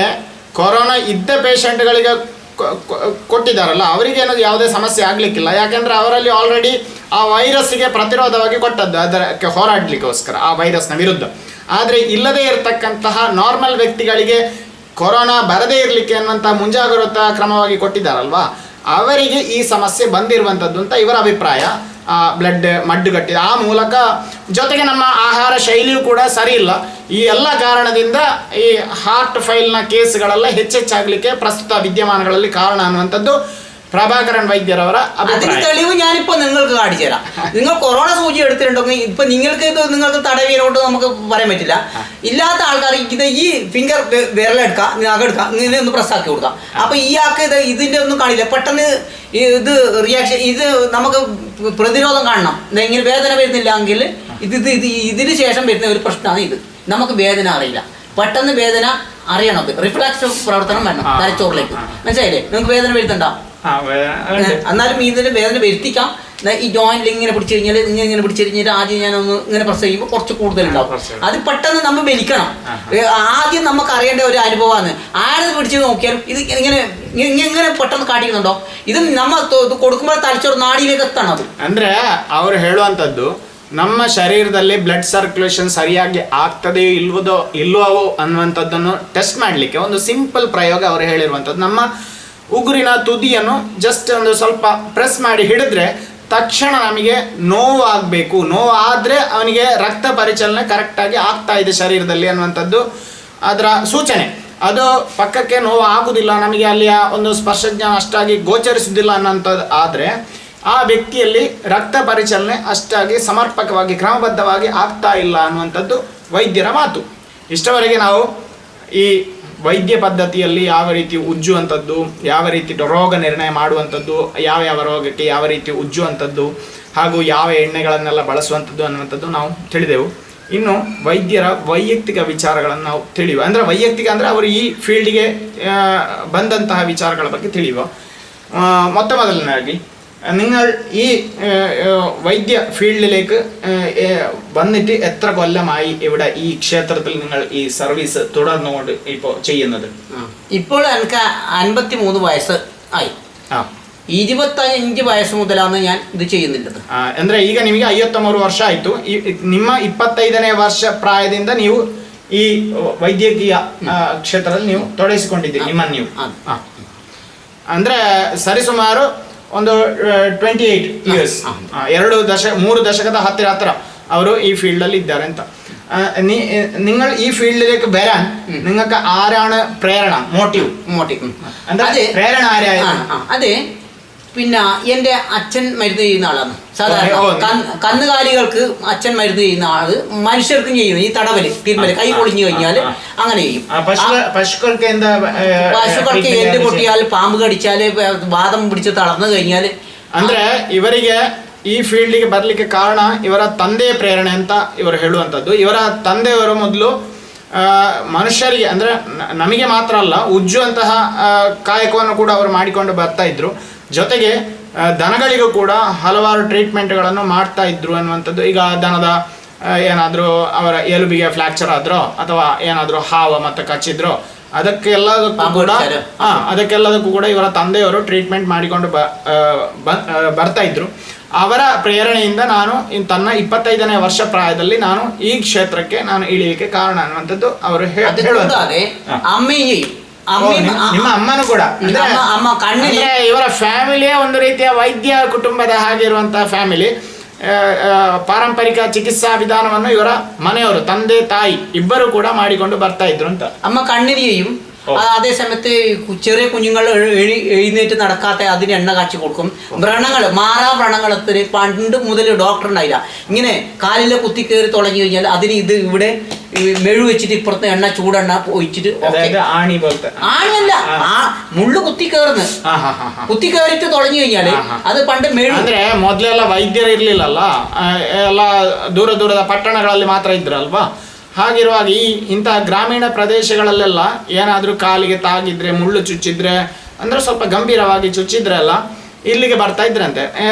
ಕೊರೋನಾ ಇದ್ದ ಪೇಷಂಟ್ಗಳಿಗೆ ಕೊಟ್ಟಿದ್ದಾರಲ್ಲ, ಅವರಿಗೆ ಏನದು ಯಾವುದೇ ಸಮಸ್ಯೆ ಆಗ್ಲಿಕ್ಕಿಲ್ಲ. ಯಾಕೆಂದ್ರೆ ಅವರಲ್ಲಿ ಆಲ್ರೆಡಿ ಆ ವೈರಸ್ಗೆ ಪ್ರತಿರೋಧವಾಗಿ ಕೊಟ್ಟದ್ದು, ಅದಕ್ಕೆ ಹೋರಾಡ್ಲಿಕ್ಕೋಸ್ಕರ ಆ ವೈರಸ್ನ ವಿರುದ್ಧ. ಆದರೆ ಇಲ್ಲದೇ ಇರತಕ್ಕಂತಹ ನಾರ್ಮಲ್ ವ್ಯಕ್ತಿಗಳಿಗೆ ಕೊರೋನಾ ಬರದೇ ಇರಲಿಕ್ಕೆ ಅನ್ನುವಂಥ ಮುಂಜಾಗ್ರತಾ ಕ್ರಮವಾಗಿ ಕೊಟ್ಟಿದ್ದಾರಲ್ವಾ, ಅವರಿಗೆ ಈ ಸಮಸ್ಯೆ ಬಂದಿರುವಂಥದ್ದು ಅಂತ ಇವರ ಅಭಿಪ್ರಾಯ. ಬ್ಲಡ್ ಮಡ್ಡು ಕಟ್ಟಿದ ಆ ಮೂಲಕ, ಜೊತೆಗೆ ನಮ್ಮ ಆಹಾರ ಶೈಲಿಯೂ ಕೂಡ ಸರಿ ಇಲ್ಲ. ಈ ಎಲ್ಲ ಕಾರಣದಿಂದ ಈ ಹಾರ್ಟ್ ಫೈಲ್ನ ಕೇಸ್ಗಳೆಲ್ಲ ಹೆಚ್ಚೆಚ್ಚಾಗಲಿಕ್ಕೆ ಪ್ರಸ್ತುತ ವಿದ್ಯಮಾನಗಳಲ್ಲಿ ಕಾರಣ ಅನ್ನುವಂಥದ್ದು പ്രഭാകരൻ വൈദ്യരവರ അതിന് തെളിവ് ഞാനിപ്പോ നിങ്ങൾക്ക് കാണിച്ചു തരാം. നിങ്ങൾ കൊറോണ സൂചി എടുത്തിട്ടുണ്ടെങ്കിൽ ഇപ്പൊ നിങ്ങൾക്ക് തടവിയിലോട്ട് നമുക്ക് പറയാൻ പറ്റില്ല. ഇല്ലാത്ത ആൾക്കാർ ഈ ഫിംഗർ വിരലെടുക്കാം, നഖെടുക്കാം, ഇങ്ങനെ ഒന്ന് പ്രസ്സാക്കി കൊടുക്കാം. അപ്പൊ ഈ ആൾക്ക് ഇതിന്റെ ഒന്നും കാണില്ല. പെട്ടെന്ന് ഇത് റിയാക്ഷൻ, ഇത് നമുക്ക് പ്രതിരോധം കാണണം. ഇങ്ങനെ വേദന വരുന്നില്ലെങ്കിൽ ഇതിന് ശേഷം വരുന്ന ഒരു പ്രശ്നമാണ് ഇത്. നമുക്ക് വേദന അറിയില്ല, പെട്ടെന്ന് വേദന അറിയണം. റിഫ്ലക്സ് പ്രവർത്തനം വേണം തലച്ചോറിലേക്ക്. മനസ്സിലായില്ലേ? നിങ്ങൾക്ക് വേദന വരുന്നുണ്ടാവും. എന്നാലും ഇതിന് വേദന വരുത്തിക്കാം. ഈ ജോയിന്റിൽ ഇങ്ങനെ പിടിച്ചു കഴിഞ്ഞാൽ ഇങ്ങനെ പിടിച്ചു കഴിഞ്ഞാൽ ആദ്യം ഞാനൊന്ന് ഇങ്ങനെ പ്രസ് ചെയ്യുമ്പോൾ കുറച്ച് കൂടുതലുണ്ടാവും. അത് പെട്ടെന്ന് നമ്മൾ വലിക്കണം. ആദ്യം നമുക്ക് അറിയേണ്ട ഒരു അനുഭവമാണ്. ആരത് പിടിച്ച് നോക്കിയാലും ഇത് ഇങ്ങനെ ഇങ്ങനെ പെട്ടെന്ന് കാട്ടിക്കുന്നുണ്ടോ, ഇത് നമ്മൾ കൊടുക്കുമ്പോൾ തലച്ചോറ് നാടിയിലേക്ക് എത്തണം. ಅದು ಅಂದ್ರೆ ಅವರು ಹೇಳುವಂತದ್ದು ನಮ್ಮ ಶರೀರದಲ್ಲಿ ಬ್ಲಡ್ ಸರ್ಕ್ಯುಲೇಷನ್ ಸರಿಯಾಗಿ ಆಗ್ತದೆಯೋ ಇಲ್ವೋ ಅನ್ನುವಂಥದ್ದನ್ನು ಟೆಸ್ಟ್ ಮಾಡಲಿಕ್ಕೆ ಒಂದು ಸಿಂಪಲ್ ಪ್ರಯೋಗ ಅವರು ಹೇಳಿರುವಂಥದ್ದು. ನಮ್ಮ ಉಗುರಿನ ತುದಿಯನ್ನು ಜಸ್ಟ್ ಒಂದು ಸ್ವಲ್ಪ ಪ್ರೆಸ್ ಮಾಡಿ ಹಿಡಿದ್ರೆ ತಕ್ಷಣ ನಮಗೆ ನೋವು ಆಗಬೇಕು. ನೋವು ಆದರೆ ಅವನಿಗೆ ರಕ್ತ ಪರಿಚಲನೆ ಕರೆಕ್ಟಾಗಿ ಆಗ್ತಾ ಇದೆ ಶರೀರದಲ್ಲಿ ಅನ್ನುವಂಥದ್ದು ಅದರ ಸೂಚನೆ. ಅದು ಪಕ್ಕಕ್ಕೆ ನೋವು ಆಗುವುದಿಲ್ಲ, ನಮಗೆ ಅಲ್ಲಿಯ ಒಂದು ಸ್ಪರ್ಶಜ್ಞಾನ ಅಷ್ಟಾಗಿ ಗೋಚರಿಸುವುದಿಲ್ಲ ಅನ್ನೋಂಥದ್ದು ಆದರೆ ಆ ವ್ಯಕ್ತಿಯಲ್ಲಿ ರಕ್ತ ಪರಿಚಲನೆ ಅಷ್ಟಾಗಿ ಸಮರ್ಪಕವಾಗಿ ಕ್ರಮಬದ್ಧವಾಗಿ ಆಗ್ತಾ ಇಲ್ಲ ಅನ್ನುವಂಥದ್ದು ವೈದ್ಯರ ಮಾತು. ಇಷ್ಟವರೆಗೆ ನಾವು ಈ ವೈದ್ಯ ಪದ್ಧತಿಯಲ್ಲಿ ಯಾವ ರೀತಿ ಉಜ್ಜುವಂಥದ್ದು, ಯಾವ ರೀತಿ ರೋಗ ನಿರ್ಣಯ ಮಾಡುವಂಥದ್ದು, ಯಾವ ರೋಗಕ್ಕೆ ಯಾವ ರೀತಿ ಉಜ್ಜುವಂಥದ್ದು ಹಾಗೂ ಯಾವ ಎಣ್ಣೆಗಳನ್ನೆಲ್ಲ ಬಳಸುವಂಥದ್ದು ಅನ್ನುವಂಥದ್ದು ನಾವು ತಿಳಿದೆವು. ಇನ್ನು ವೈದ್ಯರ ವೈಯಕ್ತಿಕ ವಿಚಾರಗಳನ್ನು ನಾವು ತಿಳಿಯುವ, ಅಂದರೆ ವೈಯಕ್ತಿಕ ಅಂದರೆ ಅವರು ಈ ಫೀಲ್ಡಿಗೆ ಬಂದಂತಹ ವಿಚಾರಗಳ ಬಗ್ಗೆ ತಿಳಿಯುವ. ಮೊದಲನೇದಾಗಿ നിങ്ങൾ ഈ വൈദ്യ ഫീൽഡിലേക്ക് വന്നിട്ട് എത്ര കൊല്ലമായി ഇവിടെ ഈ ക്ഷേത്രത്തിൽ നിങ്ങൾ ഈ സർവീസ് തുടർന്നുകൊണ്ട് ഇപ്പോൾ ചെയ്യുന്നത്? ഇപ്പോൾ എനിക്ക് 53 വയസ്സ് ആയി. 25 ವಯಸ್ಸು മുതലാണ് ഞാൻ ഇത് ചെയ്യുന്നത്. ಅಂದ್ರೆ ಈಗ ನಿಮಗೆ 53 ವರ್ಷ ಆಯ್ತು. ನಿಮ್ಮ 25ನೇ ವರ್ಷ ಪ್ರಾಯದಿಂದ ನೀವು ಈ ವೈದ್ಯಕೀಯ ಕ್ಷೇತ್ರದಲ್ಲಿ ನೀವು ತೊಡಗಿಸಿಕೊಂಡಿದ್ದೀರಿ ನಿಮ್ಮನ್ನು ನೀವು. ಅಂದ್ರೆ ಸರಿಸುಮಾರು ಒಂದು 28 ഇയേഴ്സ്, 3 ദശകದ ಹತ್ತಿರ ಅವರು ഈ ഫീൽഡിൽ ഇದ್ದಾರೆ ಅಂತ. നിങ്ങൾ ഈ ഫീൽഡിലേക്ക് വരാൻ നിങ്ങൾക്ക് ആരാണ് പ്രേരണ, മോട്ടീവ്? എന്താ പ്രേരണ ആരായിരുന്നു? അതെ, പിന്നെ എൻ്റെ അച്ഛൻ മരുന്ന് ചെയ്യുന്ന ആളാണ്. സാധാരണ കന്നുകാലികൾക്ക് അച്ഛൻ മരുന്ന് ചെയ്യുന്ന ആള് മനുഷ്യർക്കും ചെയ്യുന്നു. ഈ തടവല് തിരുമല് കൈ പൊളിഞ്ഞു കഴിഞ്ഞാൽ അങ്ങനെ ചെയ്യും. പശുക്കൾക്ക് എന്താ? പശുക്കൾക്ക് എല്ല് പൊട്ടിയാൽ, പാമ്പ് കടിച്ചാല്, വാദം പിടിച്ച് തളർന്നു കഴിഞ്ഞാൽ. ಅಂದ್ರೆ ಇವರಿಗೆ ಈ ಫೀಲ್ಡಿಗೆ ಬರ್ಲಿಕ್ಕೆ ಕಾರಣ ಇವರ ತಂದೆಯ ಪ್ರೇರಣೆ ಅಂತ ಇವರು ಹೇಳುವಂಥದ್ದು. ಇವರ ತಂದೆಯವರು ಮೊದಲು ಮನುಷ್ಯರಿಗೆ ಅಂದರೆ ನಮಗೆ ಮಾತ್ರ ಅಲ್ಲ, ಉಜ್ಜುವಂತಹ ಕಾಯಕವನ್ನು ಕೂಡ ಅವರು ಮಾಡಿಕೊಂಡು ಬರ್ತಾ ಇದ್ರು. ಜೊತೆಗೆ ದನಗಳಿಗೂ ಕೂಡ ಹಲವಾರು ಟ್ರೀಟ್ಮೆಂಟ್ಗಳನ್ನು ಮಾಡ್ತಾ ಇದ್ರು ಅನ್ನುವಂಥದ್ದು. ಈಗ ದನದ ಏನಾದರೂ ಅವರ ಎಲುಬಿಗೆ ಫ್ರ್ಯಾಕ್ಚರ್ ಆದ್ರೋ ಅಥವಾ ಏನಾದರೂ ಹಾವ ಮತ್ತು ಕಚ್ಚಿದ್ರೋ ಅದಕ್ಕೆಲ್ಲದಕ್ಕೂ ಕೂಡ ಇವರ ತಂದೆಯವರು ಟ್ರೀಟ್ಮೆಂಟ್ ಮಾಡಿಕೊಂಡು ಬರ್ತಾ ಇದ್ರು. ಅವರ ಪ್ರೇರಣೆಯಿಂದ ನಾನು ತನ್ನ 25ನೇ ವರ್ಷ ಪ್ರಾಯದಲ್ಲಿ ನಾನು ಈ ಕ್ಷೇತ್ರಕ್ಕೆ ನಾನು ಇಳಿಯಲಿಕ್ಕೆ ಕಾರಣ ಅನ್ನುವಂಥದ್ದು ಅವರು ನಿಮ್ಮ ಅಮ್ಮನೂ ಕೂಡ ಇವರ ಫ್ಯಾಮಿಲಿಯ ಒಂದು ರೀತಿಯ ವೈದ್ಯ ಕುಟುಂಬದ ಹಾಗಿರುವಂತಹ ಫ್ಯಾಮಿಲಿ. ಪಾರಂಪರಿಕ ಚಿಕಿತ್ಸಾ ವಿಧಾನವನ್ನು ಇವರ ಮನೆಯವರು ತಂದೆ ತಾಯಿ ഇಬ್ಬರು ಕೂಡ ಮಾಡಿಕೊಂಡು ಬರ್ತಾ ഇದ್ರು ಅಂತ. അമ്മ കണ്ണിനെയും അതേ സമയത്ത് ചെറിയ കുഞ്ഞുങ്ങൾ എഴുന്നേറ്റ് നടക്കാത്ത അതിന് എണ്ണ കാച്ചി കൊടുക്കും. വ്രണങ്ങൾ മാറാ വ്രണങ്ങളത്തിന് പണ്ട് മുതൽ ഡോക്ടർ ഉണ്ടായില്ല. ഇങ്ങനെ കാലിലെ കുത്തി കയറി തുടങ്ങി കഴിഞ്ഞാൽ അതിന് ഇത് ഇവിടെ മെഴു വെച്ചിട്ട് ഇപ്പുറത്ത് എണ്ണ ചൂടെണ്ണ ഒഴിച്ചിട്ട് ആണിയല്ല മുള്ളു കുത്തി കയറിട്ട് തുടങ്ങി കഴിഞ്ഞാല് അത് പണ്ട് മെഴു. ಅಂದ್ರೆ ಮೊದಲೆಲ್ಲ ವೈದ್ಯರು ಇರ್ಲಿಲ್ಲಲ್ಲ, ಎಲ್ಲ ದೂರ ದೂರದ ಪಟ್ಟಣಗಳಲ್ಲಿ ಮಾತ್ರ ಇದ್ರಲ್ವಾ. ಹಾಗಿರುವಾಗ ಇಂತಹ ಗ್ರಾಮೀಣ ಪ್ರದೇಶಗಳಲ್ಲೆಲ್ಲ ಏನಾದರೂ ಕಾಲಿಗೆ ತಾಗಿದ್ರೆ ಮುಳ್ಳು ಚುಚ್ಚಿದ್ರೆ ಅಂದ್ರೆ ಸ್ವಲ್ಪ ಗಂಭೀರವಾಗಿ ಚುಚ್ಚಿದ್ರೆ ಅಲ್ಲ ಇಲ್ಲಿಗೆ ಬರ್ತಾ ಇದ್ರಂತೆ.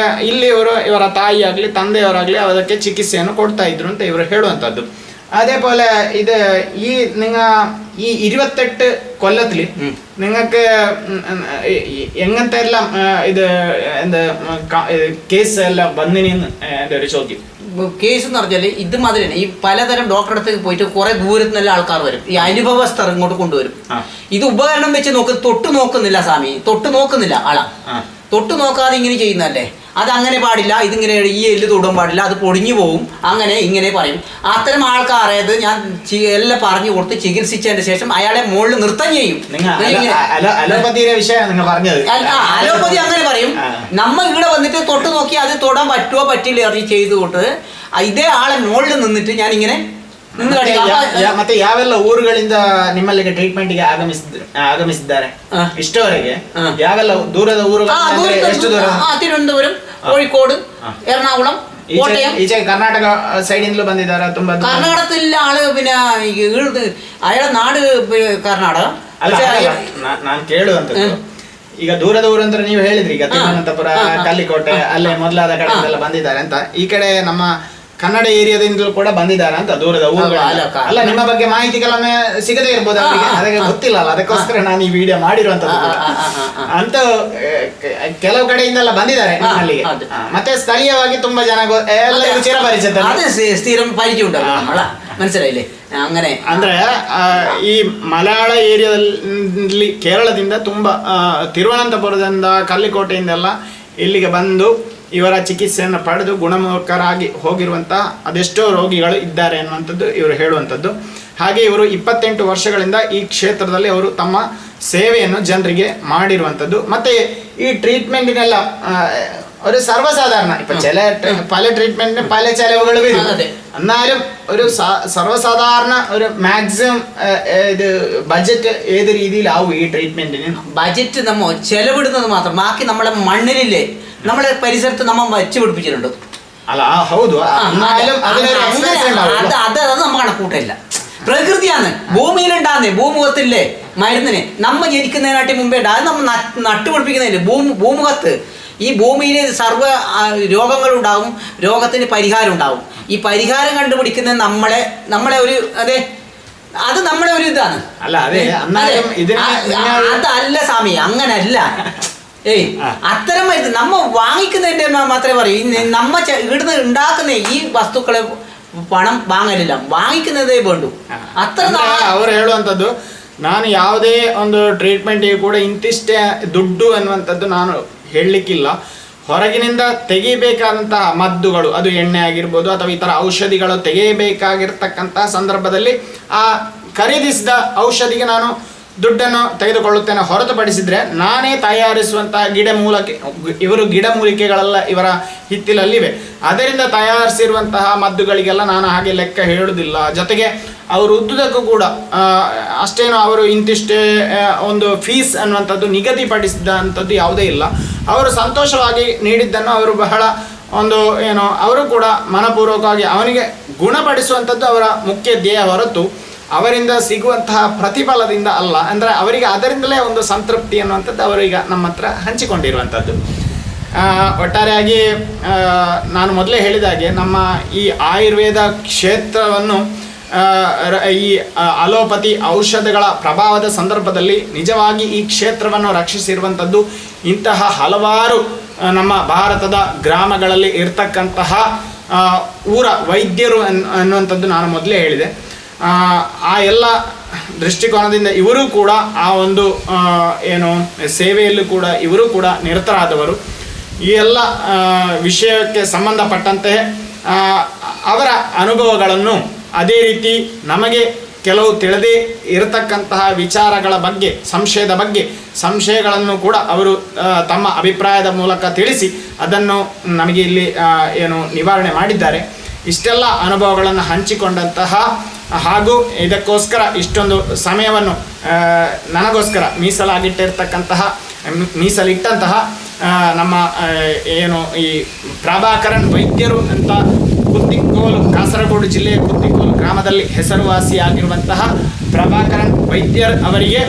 ಇಲ್ಲಿ ಇವರ ತಾಯಿ ಆಗಲಿ ತಂದೆಯವರಾಗಲಿ ಅದಕ್ಕೆ ಚಿಕಿತ್ಸೆಯನ್ನು ಕೊಡ್ತಾ ಇದ್ರು ಅಂತ ಇವರು ಹೇಳುವಂಥದ್ದು. അതേപോലെ ഇത് ഈ 28 കൊല്ലത്തില് നിങ്ങൾക്ക് എങ്ങനത്തെ എല്ലാം ഇത് എന്താ കേസ് എല്ലാം വന്നിനെന്ന് എൻ്റെ ഒരു ചോദ്യം. കേസ് എന്ന് പറഞ്ഞാൽ ഇതുമാതിരി തന്നെ ഈ പലതരം ഡോക്ടറെ അടുത്തേക്ക് പോയിട്ട് കുറെ ദൂരത്ത് നല്ല ആൾക്കാർ വരും. ഈ അനുഭവസ്ഥർ ഇങ്ങോട്ട് കൊണ്ടുവരും. ഇത് ഉപകരണം വെച്ച് തൊട്ട് നോക്കുന്നില്ല സ്വാമി, തൊട്ട് നോക്കുന്നില്ല ആളാ. തൊട്ട് നോക്കാതെ ഇങ്ങനെ ചെയ്യുന്നതല്ലേ, അതങ്ങനെ പാടില്ല, ഇതിങ്ങനെ ഈ എല്ല് തൊടാൻ പാടില്ല, അത് പൊടിഞ്ഞു പോകും, അങ്ങനെ ഇങ്ങനെ പറയും. അത്തരം ആൾക്കാരത് ഞാൻ എല്ലാം പറഞ്ഞു കൊടുത്ത് ചികിത്സിച്ചതിന് ശേഷം അയാളെ മുകളിൽ നൃത്തം ചെയ്യും. അലോപ്പതി അങ്ങനെ പറയും. നമ്മ ഇവിടെ വന്നിട്ട് തൊട്ട് നോക്കി അത് തൊടാൻ പറ്റുമോ പറ്റില്ല അറിഞ്ഞ് ചെയ്തുകൊണ്ട് ഇതേ ആളെ മുകളിൽ നിന്നിട്ട് ഞാൻ ಇങ്ങനെ ಮತ್ತೆ ಯಾವೆಲ್ಲ ಊರುಗಳಿಂದ ನಿಮ್ಮಲ್ಲಿಗೆ ಟ್ರೀಟ್ಮೆಂಟ್ಗೆ ಆಗಮಿಸಿದ್ದಾರೆ ಇಷ್ಟವರೆಗೆ? ಯಾವೆಲ್ಲ ದೂರದ ಊರುಗಳು? ಎಷ್ಟು ದೂರ? തിരുവനന്തപുരം, കോഴിക്കോട്, എറണാകുളം, കോട്ടയം. ಈಚೆ ಕರ್ನಾಟಕ ಸೈಡಿಂದಲೂ ಬಂದಿದ್ದಾರೆ ತುಂಬಾ. ಕರ್ನಾಟಕದಲ್ಲಿ ಆള് പിന്നെ അയാളെ നാട് കർണാടക. ನಾನು ಕೇಳುವಂತದ್ದು ಈಗ ದೂರದ ಊರು ಅಂತ ನೀವು ಹೇಳಿದ್ರಿ, ಈಗ ತಿರುವನಂತಪುರ, ಕಲ್ಲಿಕೋಟೆ ಅಲ್ಲೇ ಮೊದಲಾದ ಕಡೆಯಿಂದೆಲ್ಲ ಬಂದಿದ್ದಾರೆ ಅಂತ. ಈ ಕಡೆ ನಮ್ಮ ಕನ್ನಡ ಏರಿಯಾದಿಂದಲೂ ಕೂಡ ಬಂದಿದ್ದಾರೆ ಅಂತ ದೂರದ ಊರುಗಳು. ಅಲ್ಲ, ನಿಮ್ಮ ಬಗ್ಗೆ ಮಾಹಿತಿ ಕೆಲವೊಮ್ಮೆ ಸಿಗದೇ ಇರ್ಬೋದು ಅವರಿಗೆ, ಅದಕ್ಕೆ ಗೊತ್ತಿಲ್ಲ ಅಲ್ಲ, ಅದಕ್ಕೋಸ್ಕರ ನಾನು ಈ ವಿಡಿಯೋ ಮಾಡಿರುವಂತದ್ದು ಅಂತ. ಕೆಲವು ಕಡೆಯಿಂದೆಲ್ಲ ಬಂದಿದ್ದಾರೆ ನಮ್ಮಲ್ಲಿಗೆ. ಮತ್ತೆ ಸ್ಥಳೀಯವಾಗಿ ತುಂಬಾ ಜನ ಎಲ್ಲರಿಗೂ ಚಿರಪರಿಚಿತ, സ്ഥിരം പരിചയമുണ്ടല്ലോ, മനസ്സിലായില്ലേ? അങ്ങനെ ಅಂದ್ರೆ ಈ ಮಲಯಾಳ ಏರಿಯಾದಲ್ಲಿ ಕೇರಳದಿಂದ ತುಂಬಾ ತಿರುವನಂತಪುರದಿಂದ ಕಲ್ಲಿಕೋಟೆಯಿಂದೆಲ್ಲ ಇಲ್ಲಿಗೆ ಬಂದು ಇವರ ಚಿಕಿತ್ಸೆಯನ್ನು ಪಡೆದು ಗುಣಮುಖರಾಗಿ ಹೋಗಿರುವಂಥ ಅದೆಷ್ಟೋ ರೋಗಿಗಳು ಇದ್ದಾರೆ ಅನ್ನುವಂಥದ್ದು ಇವರು ಹೇಳುವಂಥದ್ದು. ಹಾಗೆ ಇವರು 28 ವರ್ಷಗಳಿಂದ ಈ ಕ್ಷೇತ್ರದಲ್ಲಿ ಅವರು ತಮ್ಮ ಸೇವೆಯನ್ನು ಜನರಿಗೆ ಮಾಡಿರುವಂಥದ್ದು. ಮತ್ತು ഈ ട്രീറ്റ്മെന്റിനെല്ലാം ഒരു സർവ്വസാധാരണ ഇപ്പം പല ട്രീറ്റ്മെന്റിന് പല ചെലവുകൾ വരും. എന്നാലും ഒരു സർവ്വസാധാരണ ഒരു മാക്സിമം ഇത് ബഡ്ജറ്റ് ഏത് രീതിയിലാവും ഈ ട്രീറ്റ്മെന്റിന്? ബഡ്ജറ്റ് നമ്മൾ ചെലവിടുന്നത് മാത്രം, ബാക്കി നമ്മളെ മണ്ണിലില്ലേ നമ്മളെ പരിസരത്ത് നമ്മൾ വച്ച് പിടിപ്പിച്ചിട്ടുണ്ട്. അല്ല ഹೌದು, അത് നമ്മൾ കണക്കൂട്ടില്ല. പ്രകൃതിയാണ്, ഭൂമിയിലുണ്ടാകുന്നേ, ഭൂമുഖത്തില്ലേ മരുന്നിന് നമ്മ ജനിക്കുന്നതിനാട്ടി മുമ്പേ ഉണ്ട്. അത് നമ്മൾ നട്ടുപിടിപ്പിക്കുന്നില്ലേ ഭൂമുഖത്ത്. ഈ ഭൂമിയിൽ സർവ്വ രോഗങ്ങളുണ്ടാവും, രോഗത്തിന് പരിഹാരം ഉണ്ടാവും. ഈ പരിഹാരം കണ്ടുപിടിക്കുന്നത് നമ്മളെ ഒരു അത് നമ്മളെ ഒരു ഇതാണ്. അതല്ല സ്വാമി, അങ്ങനല്ല. അത്തരം മരുന്ന് നമ്മ വാങ്ങിക്കുന്നതിന്റെ മാത്രമേ പറയൂ. നമ്മ ഇവിടുന്ന് ഉണ്ടാക്കുന്ന ഈ വസ്തുക്കളെ പണം വാങ്ങലില്ല, വാങ്ങിക്കുന്നതേ വേണ്ടു. ಅತ್ರ ಅವರು ಹೇಳುವಂಥದ್ದು, ನಾನು ಯಾವುದೇ ಒಂದು ಟ್ರೀಟ್ಮೆಂಟಿಗೆ ಕೂಡ ಇಂತಿಷ್ಟೇ ದುಡ್ಡು ಅನ್ನುವಂಥದ್ದು ನಾನು ಹೇಳಲಿಕ್ಕಿಲ್ಲ. ಹೊರಗಿನಿಂದ ತೆಗೆಯಬೇಕಾದಂತಹ ಮದ್ದುಗಳು, ಅದು ಎಣ್ಣೆ ಆಗಿರ್ಬೋದು ಅಥವಾ ಇತರ ಔಷಧಿಗಳು ತೆಗೆಯಬೇಕಾಗಿರ್ತಕ್ಕಂತಹ ಸಂದರ್ಭದಲ್ಲಿ ಆ ಖರೀದಿಸಿದ ಔಷಧಿಗೆ ನಾನು ದುಡ್ಡನ್ನು ತೆಗೆದುಕೊಳ್ಳುತ್ತೇನೆ. ಹೊರತುಪಡಿಸಿದರೆ ನಾನೇ ತಯಾರಿಸುವಂತಹ ಗಿಡಮೂಲಿಕೆಗಳೆಲ್ಲ ಇವರ ಹಿತ್ತಿಲಲ್ಲಿವೆ. ಅದರಿಂದ ತಯಾರಿಸಿರುವಂತಹ ಮದ್ದುಗಳಿಗೆಲ್ಲ ನಾನು ಹಾಗೆ ಲೆಕ್ಕ ಹೇಳುವುದಿಲ್ಲ. ಜೊತೆಗೆ ಅವರು ಉದ್ದುದಕ್ಕೂ ಕೂಡ ಅಷ್ಟೇನು ಅವರು ಇಂತಿಷ್ಟೇ ಒಂದು ಫೀಸ್ ಅನ್ನುವಂಥದ್ದು ನಿಗದಿಪಡಿಸಿದಂಥದ್ದು ಯಾವುದೇ ಇಲ್ಲ. ಅವರು ಸಂತೋಷವಾಗಿ ನೀಡಿದ್ದನ್ನು ಅವರು ಬಹಳ ಅವರು ಕೂಡ ಮನಪೂರ್ವಕವಾಗಿ ಅವನಿಗೆ ಗುಣಪಡಿಸುವಂಥದ್ದು ಅವರ ಮುಖ್ಯ ಧ್ಯೇಯ ಹೊರತು ಅವರಿಂದ ಸಿಗುವಂತಹ ಪ್ರತಿಫಲದಿಂದ ಅಲ್ಲ. ಅಂದರೆ ಅವರಿಗೆ ಅದರಿಂದಲೇ ಒಂದು ಸಂತೃಪ್ತಿ ಅನ್ನುವಂಥದ್ದು ಅವರೀಗ ನಮ್ಮ ಹತ್ರ ಹಂಚಿಕೊಂಡಿರುವಂಥದ್ದು. ಒಟ್ಟಾರೆಯಾಗಿ ನಾನು ಮೊದಲೇ ಹೇಳಿದ ಹಾಗೆ ನಮ್ಮ ಈ ಆಯುರ್ವೇದ ಕ್ಷೇತ್ರವನ್ನು ಈ ಅಲೋಪತಿ ಔಷಧಗಳ ಪ್ರಭಾವದ ಸಂದರ್ಭದಲ್ಲಿ ನಿಜವಾಗಿ ಈ ಕ್ಷೇತ್ರವನ್ನು ರಕ್ಷಿಸಿರುವಂಥದ್ದು ಇಂತಹ ಹಲವಾರು ನಮ್ಮ ಭಾರತದ ಗ್ರಾಮಗಳಲ್ಲಿ ಇರ್ತಕ್ಕಂತಹ ಊರ ವೈದ್ಯರು ಅನ್ನುವಂಥದ್ದು ನಾನು ಮೊದಲೇ ಹೇಳಿದೆ. ಆ ಎಲ್ಲ ದೃಷ್ಟಿಕೋನದಿಂದ ಇವರು ಕೂಡ ಆ ಒಂದು ಏನು ಸೇವೆಯಲ್ಲೂ ಕೂಡ ಇವರು ಕೂಡ ನಿರತರಾದವರು. ಈ ಎಲ್ಲ ವಿಷಯಕ್ಕೆ ಸಂಬಂಧಪಟ್ಟಂತೆ ಅವರ ಅನುಭವಗಳನ್ನು, ಅದೇ ರೀತಿ ನಮಗೆ ಕೆಲವು ತಿಳಿದೇ ಇರತಕ್ಕಂತಹ ವಿಚಾರಗಳ ಬಗ್ಗೆ, ಸಂಶಯಗಳನ್ನು ಕೂಡ ಅವರು ತಮ್ಮ ಅಭಿಪ್ರಾಯದ ಮೂಲಕ ತಿಳಿಸಿ ಅದನ್ನು ನಮಗೆ ಇಲ್ಲಿ ಏನು ನಿವಾರಣೆ ಮಾಡಿದ್ದಾರೆ. ಇಷ್ಟೆಲ್ಲ ಅನುಭವಗಳನ್ನು ಹಂಚಿಕೊಂಡಂತಹ ಹಾಗೂ ಇದಕ್ಕೋಸ್ಕರ ಇಷ್ಟೊಂದು ಸಮಯವನ್ನು ನನಗೋಸ್ಕರ ಮೀಸಲಿಟ್ಟಂತಹ ನಮ್ಮ ಏನು ಈ ಪ್ರಭಾಕರನ್ ವೈದ್ಯರು ಅಂತ ಕುತ್ತಿಕೋಲು, ಕಾಸರಗೋಡು ಜಿಲ್ಲೆಯ ಕುತ್ತಿಕೋಲು ಗ್ರಾಮದಲ್ಲಿ ಹೆಸರುವಾಸಿಯಾಗಿರುವಂತಹ ಪ್ರಭಾಕರನ್ ವೈದ್ಯರ್ ಅವರಿಗೆ,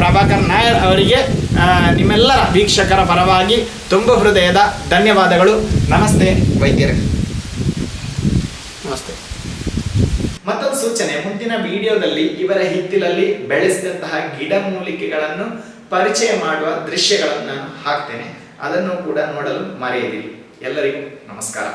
ಪ್ರಭಾಕರ್ ನಾಯರ್ ಅವರಿಗೆ ನಿಮ್ಮೆಲ್ಲರ ವೀಕ್ಷಕರ ಪರವಾಗಿ ತುಂಬ ಹೃದಯದ ಧನ್ಯವಾದಗಳು. ನಮಸ್ತೆ ವೈದ್ಯರೇ. ನಮಸ್ತೆ. ಮತ್ತೊಂದು ಸೂಚನೆ, ಮುಂದಿನ ವಿಡಿಯೋದಲ್ಲಿ ಇವರ ಹಿತ್ತಿಲಲ್ಲಿ ಬೆಳೆಸಿದಂತಹ ಗಿಡಮೂಲಿಕೆಗಳನ್ನು ಪರಿಚಯ ಮಾಡುವ ದೃಶ್ಯಗಳನ್ನು ನಾನು ಹಾಕ್ತೇನೆ. ಅದನ್ನು ಕೂಡ ನೋಡಲು ಮರೆಯದಿರಿ. ಎಲ್ಲರಿಗೂ ನಮಸ್ಕಾರ.